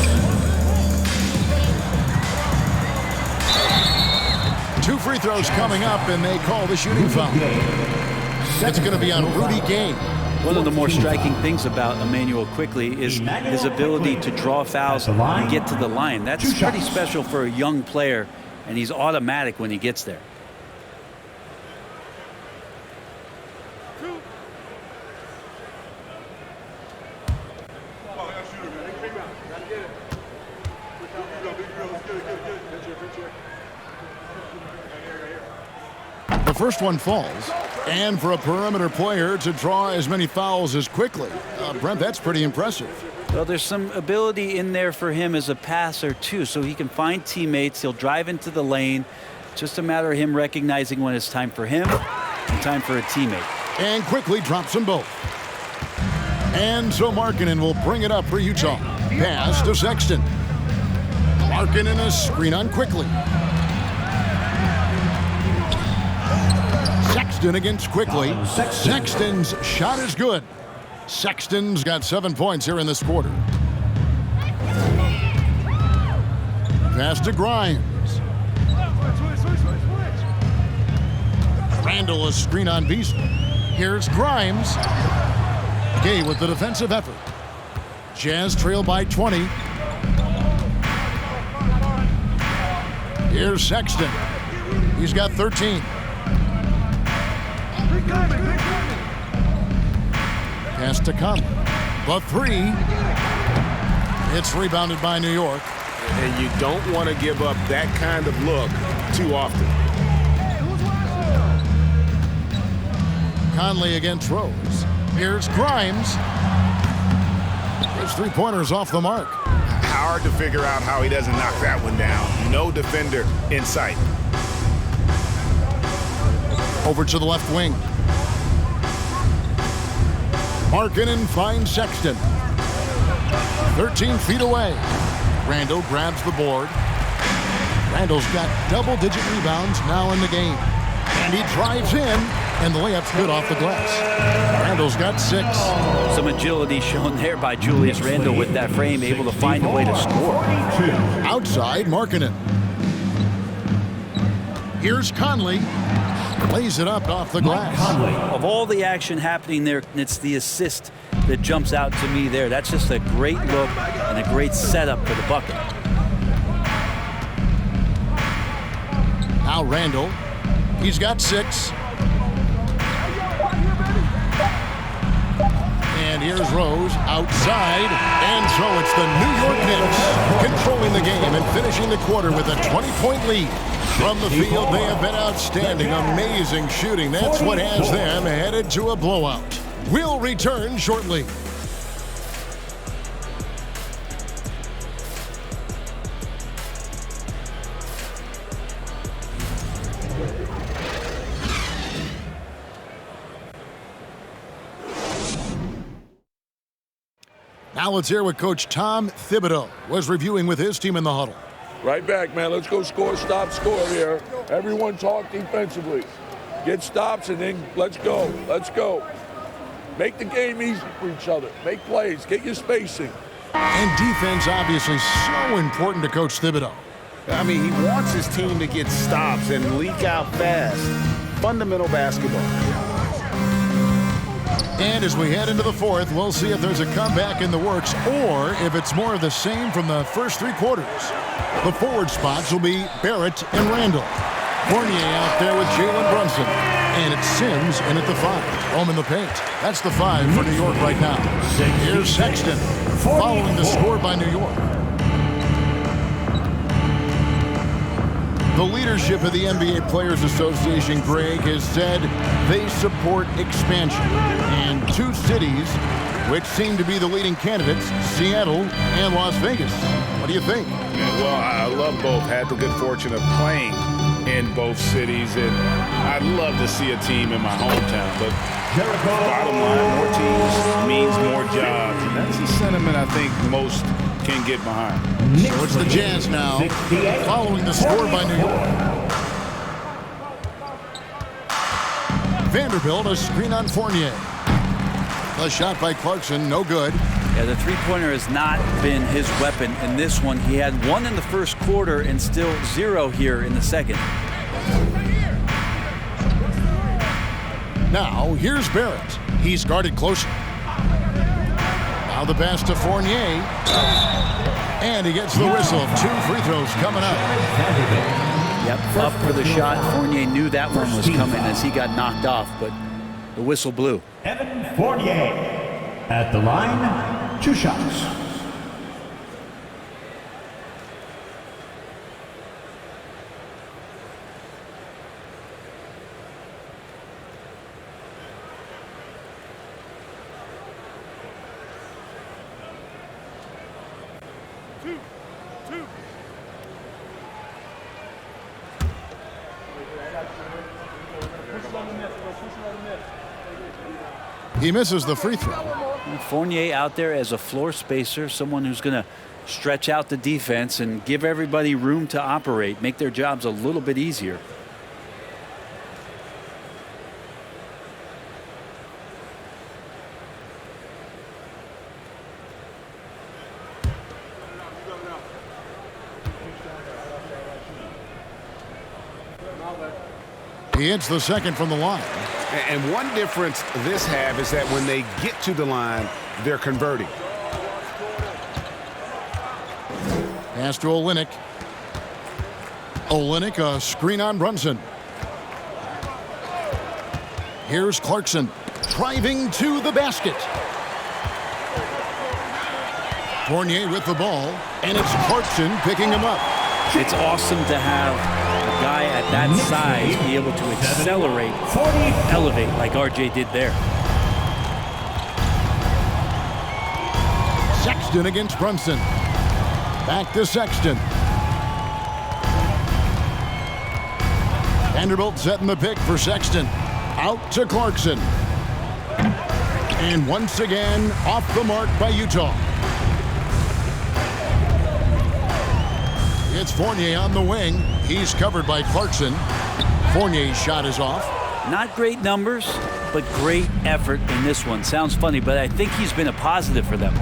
2 free throws coming up, and they call the shooting foul. It's going to be on Rudy Gay. One of the more striking things about Emmanuel Quickly is his ability to draw fouls and get to the line. That's pretty special for a young player, and he's automatic when he gets there. The first one falls, and for a perimeter player to draw as many fouls as Quickly, Brent, that's pretty impressive. Well, there's some ability in there for him as a passer, too, so he can find teammates. He'll drive into the lane. Just a matter of him recognizing when it's time for him and time for a teammate. And Quickly drops them both. And so Markkanen will bring it up for Utah. Pass to Sexton. Markkanen a screen on Quickly. Sexton against Quickly. Sexton's shot is good. Sexton's got 7 points here in this quarter. Pass to Grimes. Randall a screen on Beasley. Here's Grimes. Gay with the defensive effort. Jazz trail by 20. Here's Sexton. He's got 13. Pass to Conley. The three. It's rebounded by New York. And you don't want to give up that kind of look too often. Conley against Rose. Here's Grimes. His three-pointers off the mark. hard to figure out how he doesn't knock that one down. No defender in sight. Over to the left wing. Markkanen finds Sexton. 13 feet away. Randall grabs the board. Randall's got double-digit rebounds now in the game. And he drives in, and the layup's good off the glass. Randall's got 6. Some agility shown there by Julius Randle with that frame, able to find a way to score. Outside, Markkanen. Here's Conley. Lays it up off the glass. Of all the action happening there, it's the assist that jumps out to me there. That's just a great look and a great setup for the bucket. Now Randall. He's got 6. And here's Rose outside. And so it's the New York Knicks controlling the game and finishing the quarter with a 20-point lead. From the field, they have been outstanding. Amazing shooting. That's what has them headed to a blowout. We'll return shortly. Now let's hear what Coach Tom Thibodeau was reviewing with his team in the huddle. Right back, man. Let's go score, stop, score here. Everyone talk defensively. Get stops and then let's go. Let's go. Make the game easy for each other. Make plays. Get your spacing. And defense obviously so important to Coach Thibodeau. I mean, he wants his team to get stops and leak out fast. Fundamental basketball. And as we head into the fourth, we'll see if there's a comeback in the works or if it's more of the same from the first 3 quarters. The forward spots will be Barrett and Randall. Fournier out there with Jalen Brunson. And it's Sims in at the 5. Home in the paint. That's the 5 for New York right now. Here's Sexton following the score by New York. The leadership of the NBA Players Association, Greg, has said they support expansion. And 2 cities which seem to be the leading candidates, Seattle and Las Vegas. What do you think? Well, I love both. Had the good fortune of playing in both cities, and I'd love to see a team in my hometown. But bottom line, more teams means more jobs, and that's the sentiment I think most can get behind. So it's the Jazz now, following the score by New York. Vanderbilt, a screen on Fournier. A shot by Clarkson, no good. Yeah, the three-pointer has not been his weapon in this one. He had 1 in the first quarter and still 0 here in the second. Now, here's Barrett. He's guarded closer. Now the pass to Fournier. And he gets the whistle. 2 free throws coming up. Yep, up for the shot. Fournier knew that one was coming as he got knocked off, but the whistle blew. Evan Fournier at the line, 2 shots. He misses the free throw. Fournier out there as a floor spacer, someone who's going to stretch out the defense and give everybody room to operate, make their jobs a little bit easier. He hits the second from the line. And one difference this half is that when they get to the line, they're converting. Pass to Olynyk. Olynyk, a screen on Brunson. Here's Clarkson driving to the basket. Fournier with the ball, and it's Clarkson picking him up. It's awesome to have a guy at that size be able to accelerate, elevate like RJ did there. Sexton against Brunson. Back to Sexton. Vanderbilt setting the pick for Sexton. Out to Clarkson. And once again, off the mark by Utah. It's Fournier on the wing. He's covered by Clarkson. Fournier's shot is off. Not great numbers, but great effort in this one. Sounds funny, but I think he's been a positive for them.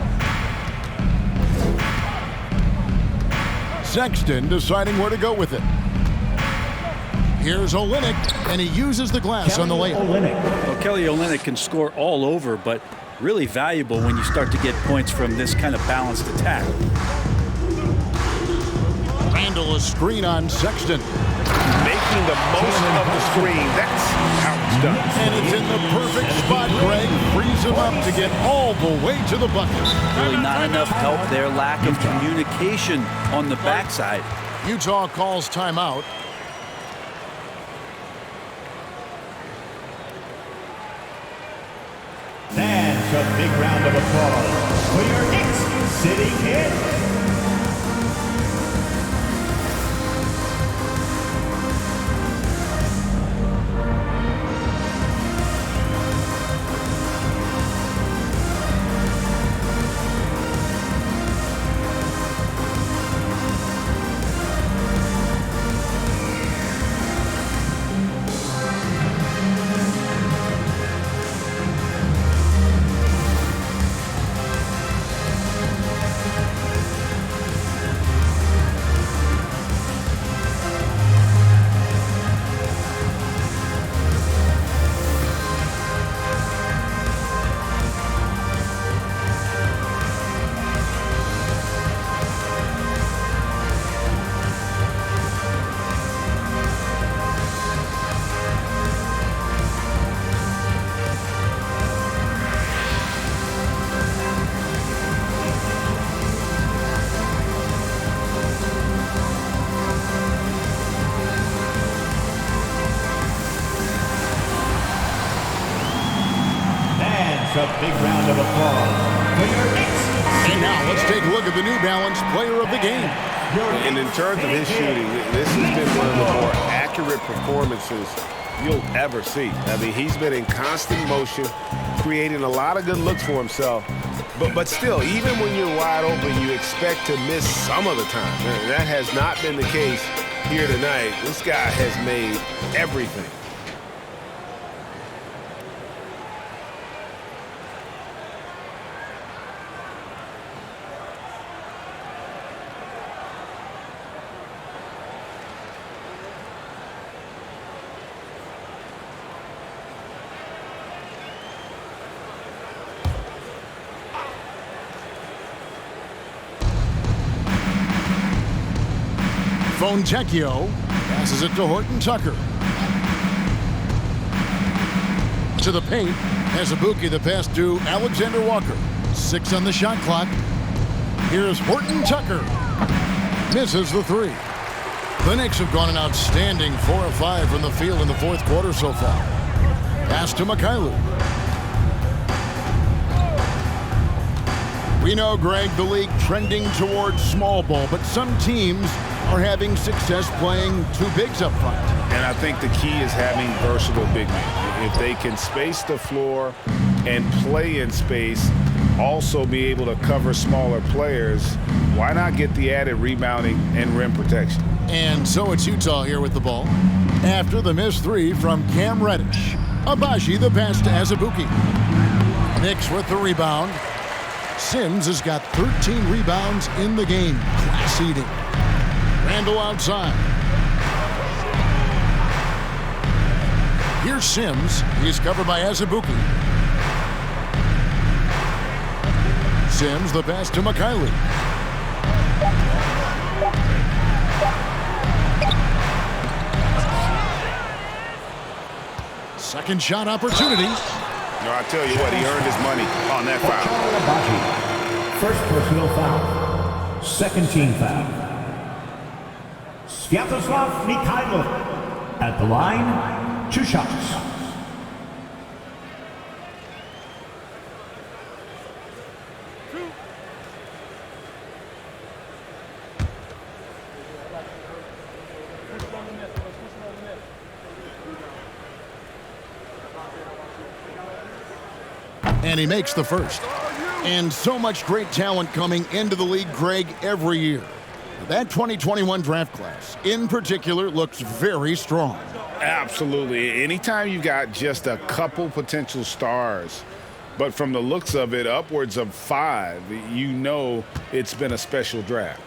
Sexton deciding where to go with it. Here's Olynyk, and he uses the glass on the layup. Well, Kelly Olynyk can score all over, but really valuable when you start to get points from this kind of balanced attack. Randall a screen on Sexton. Making the most of the screen. That's how it's done. And it's in the perfect spot, Greg. Frees him up to get all the way to the bucket. Really not enough help there. Lack of communication on the backside. Utah calls timeout. That's a big round of applause for your Knicks City Kid. A big round of applause for your Knicks. And now let's take a look at the New Balance player of the game. And in terms of his shooting, this has been one of the more accurate performances you'll ever see. I mean, he's been in constant motion, creating a lot of good looks for himself. But still, even when you're wide open, you expect to miss some of the time. And that has not been the case here tonight. This guy has made everything. Fontecchio passes it to Horton Tucker. To the paint, Azubuike the pass to Alexander Walker. 6 on the shot clock. Here's Horton Tucker. Misses the 3. The Knicks have gone an outstanding 4 of 5 from the field in the fourth quarter so far. Pass to Mikhailuk. We know, Greg, the league trending towards small ball, but some teams are having success playing two bigs up front. And I think the key is having versatile big men. If they can space the floor and play in space, also be able to cover smaller players, why not get the added rebounding and rim protection? And so it's Utah here with the ball. After the missed 3 from Cam Reddish. Abaji the pass to Azubuike. Knicks with the rebound. Sims has got 13 rebounds in the game. Class eating. Randall outside. Here's Sims. He's covered by Azubuike. Sims the pass to Mikhailuk. Second shot opportunity. No, I tell you what, he earned his money on that foul. First personal foul. Second team foul. Sviatoslav Mikhailuk at the line, 2 shots. And he makes the first. And so much great talent coming into the league, Greg, every year. That 2021 draft class, in particular, looks very strong. Absolutely. Anytime you got just a couple potential stars, but from the looks of it, upwards of 5, you know it's been a special draft.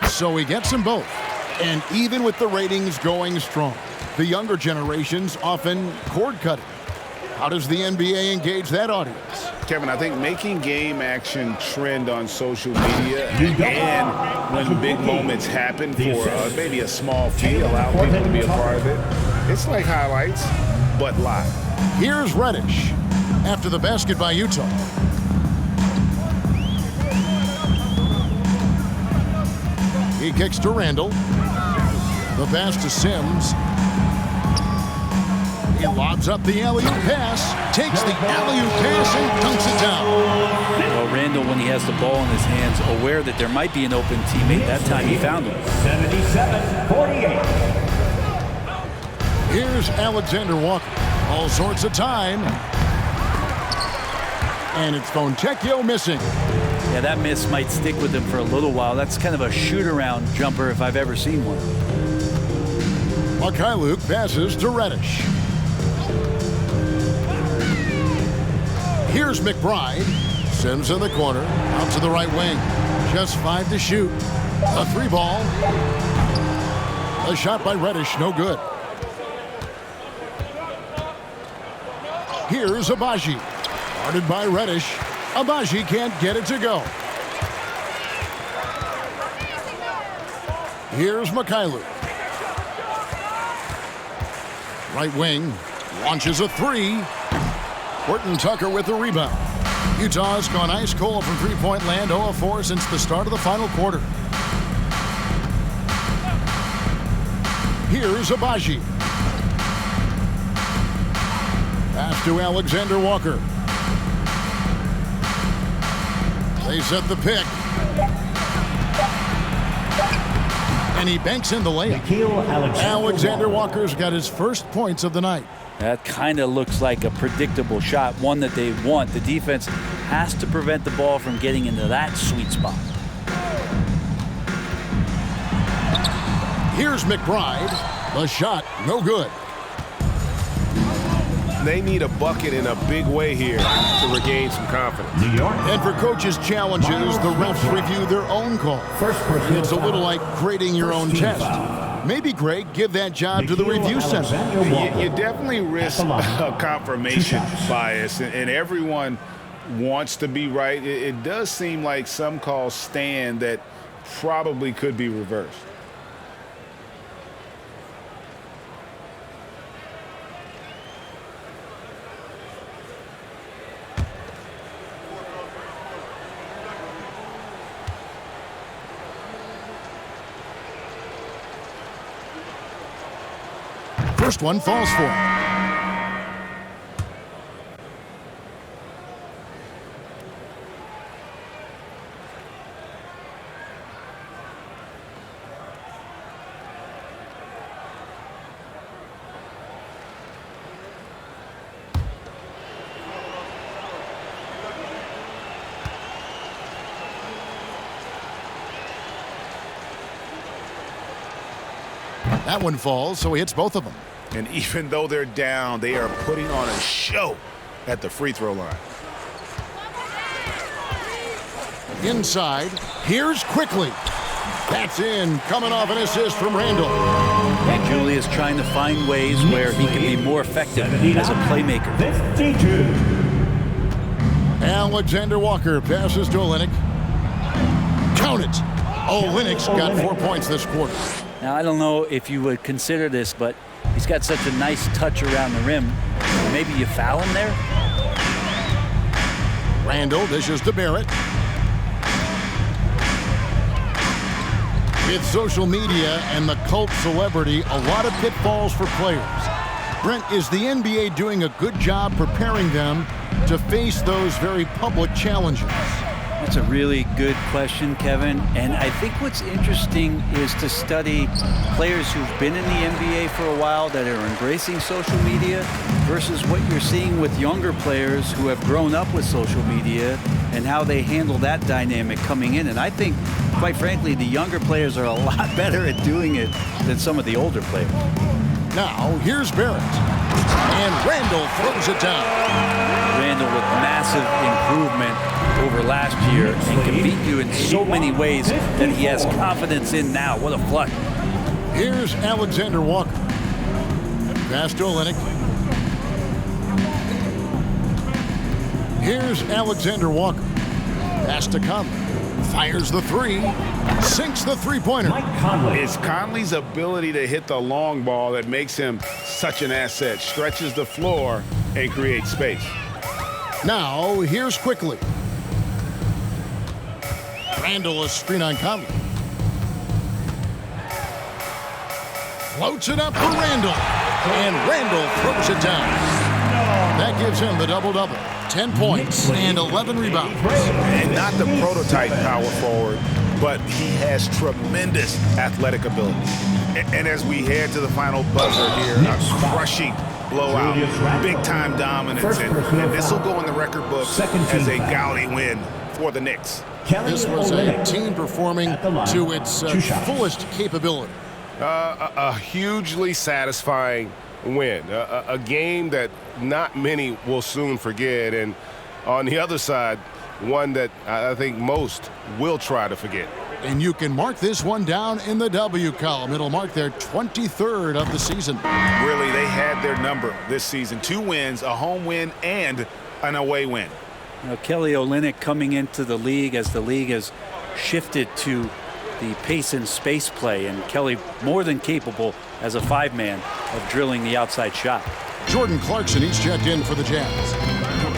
So he gets them both. And even with the ratings going strong, the younger generations often cord cutting. How does the NBA engage that audience? Kevin, I think making game action trend on social media and when big moments happen for maybe a small fee, allow people to be a part of it. It's like highlights, but live. Here's Reddish after the basket by Utah. He kicks to Randall. The pass to Sims. He lobs up the alley-oop pass, takes the alley-oop pass and dunks it down. Well, Randall, when he has the ball in his hands, aware that there might be an open teammate, that time he found him. 77-48. Here's Alexander Walker. All sorts of time. And it's Fontecchio missing. Yeah, that miss might stick with him for a little while. That's kind of a shoot-around jumper if I've ever seen one. Mikhailuk passes to Reddish. Here's McBride. Sims in the corner. Out to the right wing. Just 5 to shoot. A 3-ball. A shot by Reddish. No good. Here's Abaji. Guarded by Reddish. Abaji can't get it to go. Here's Mikhailuk. Right wing. Launches a 3. Horton Tucker with the rebound. Utah's gone ice cold from three-point land, 0-4 since the start of the final quarter. Here's Abaji. Pass to Alexander Walker. They set the pick. And he banks in the layup. Alexander Walker's got his first points of the night. That kind of looks like a predictable shot, one that they want. The defense has to prevent the ball from getting into that sweet spot. Here's McBride. The shot, no good. They need a bucket in a big way here to regain some confidence. New York. And for coaches' challenges, the refs review their own call. It's a little like grading your own test. Maybe, Greg, give that job to the review center. You definitely risk a confirmation bias, and everyone wants to be right. It does seem like some calls stand that probably could be reversed. First one falls for him. That one falls, so he hits both of them. And even though they're down, they are putting on a show at the free throw line. Inside, here's Quickly. That's in, coming off an assist from Randall. And Julius trying to find ways where he can be more effective as a playmaker. 52. Alexander Walker passes to Olynyk. Count it. Olynyk's got 4 points this quarter. Now, I don't know if you would consider this, but he's got such a nice touch around the rim. Maybe you foul him there? Randall dishes to Barrett. With social media and the cult celebrity, a lot of pitfalls for players. Brent, is the NBA doing a good job preparing them to face those very public challenges? That's a really good question, Kevin. And I think what's interesting is to study players who've been in the NBA for a while that are embracing social media versus what you're seeing with younger players who have grown up with social media and how they handle that dynamic coming in. And I think, quite frankly, the younger players are a lot better at doing it than some of the older players. Now, here's Barrett. And Randall throws it down. Randall with massive improvement over last year and can beat you in so many ways that he has confidence in now. What a flush. Here's Alexander Walker. Pass to Olynyk. Here's Alexander Walker. Pass to Conley. Fires the three. Sinks the three-pointer. It's Conley's ability to hit the long ball that makes him such an asset. Stretches the floor and creates space. Now, here's Quickly. Randall a screen on Conley. Floats it up for Randall. And Randall throws it down. That gives him the double-double. 10 points and 11 rebounds. And not the prototype power forward, but he has tremendous athletic ability. And as we head to the final buzzer here, a crushing blowout, big-time dominance, and this will go in the record books as a gaudy win for the Knicks. This was a team performing to its fullest capability. A hugely satisfying win. A game that not many will soon forget. And on the other side, one that I think most will try to forget. And you can mark this one down in the W column. It'll mark their 23rd of the season. Really, they had their number this season. 2 wins, a home win, and an away win. You know, Kelly Olynyk coming into the league as the league has shifted to the pace and space play, and Kelly more than capable as a 5-man of drilling the outside shot. Jordan Clarkson, he's checked in for the Jazz.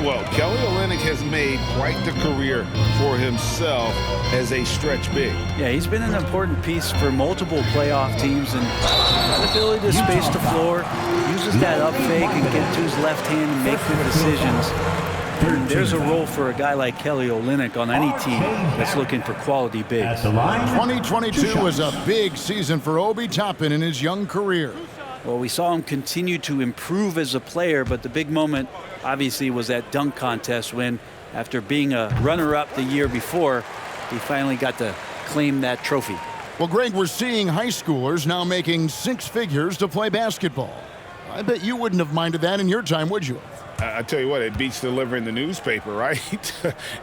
Well, Kelly Olynyk has made quite the career for himself as a stretch big. Yeah, he's been an important piece for multiple playoff teams, and that ability to space the floor, uses that up fake and get to his left hand and make good decisions. And there's a role for a guy like Kelly Olynyk on any team that's looking for quality bigs. 2022 was a big season for Obi Toppin in his young career. Well, we saw him continue to improve as a player, but the big moment obviously was that dunk contest when, after being a runner-up the year before, he finally got to claim that trophy. Well, Greg, we're seeing high schoolers now making 6 figures to play basketball. I bet you wouldn't have minded that in your time, would you? I tell you what, it beats delivering the newspaper, right?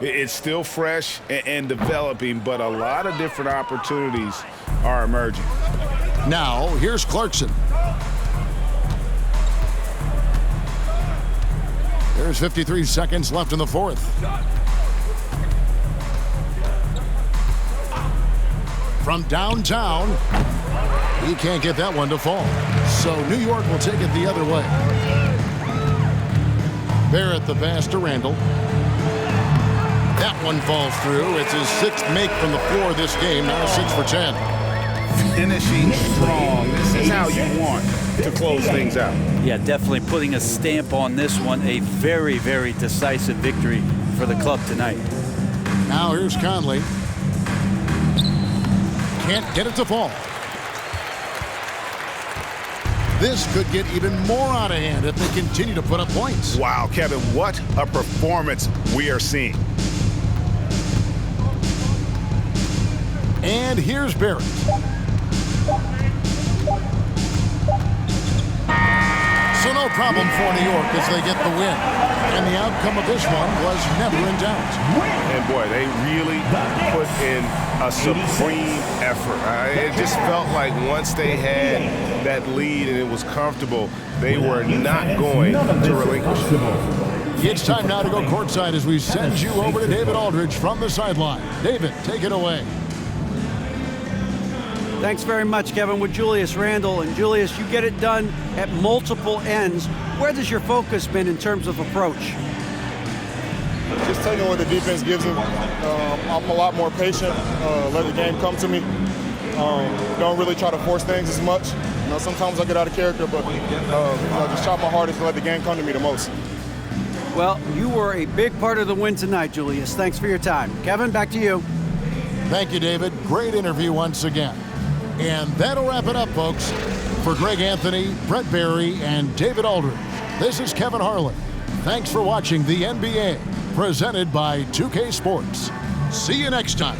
It's still fresh and developing, but a lot of different opportunities are emerging. Now, here's Clarkson. There's 53 seconds left in the fourth. From downtown, he can't get that one to fall. So New York will take it the other way. Barrett the pass to Randall. That one falls through. It's his 6th make from the floor this game, now 6 for 10. Finishing strong. This is how you want to close things out. Yeah, definitely putting a stamp on this one. A very, very decisive victory for the club tonight. Now here's Conley. Can't get it to fall. This could get even more out of hand if they continue to put up points. Wow, Kevin, what a performance we are seeing. And here's Barrett. So no problem for New York as they get the win. And the outcome of this one was never in doubt. And boy, they really put in a supreme effort. It just felt like once they had that lead and it was comfortable, they were not going to relinquish. It's time now to go courtside as we send you over to David Aldridge from the sideline. David, take it away. Thanks very much, Kevin, with Julius Randle. And Julius, you get it done at multiple ends. Where does your focus been in terms of approach? Just taking what the defense gives them. I'm a lot more patient, let the game come to me. Don't really try to force things as much. Sometimes I get out of character, but just try my hardest to let the game come to me the most. Well, you were a big part of the win tonight, Julius. Thanks for your time. Kevin, back to you. Thank you, David. Great interview once again. And that'll wrap it up, folks. For Greg Anthony, Brett Barry, and David Aldridge, this is Kevin Harlan. Thanks for watching the NBA, presented by 2K Sports. See you next time.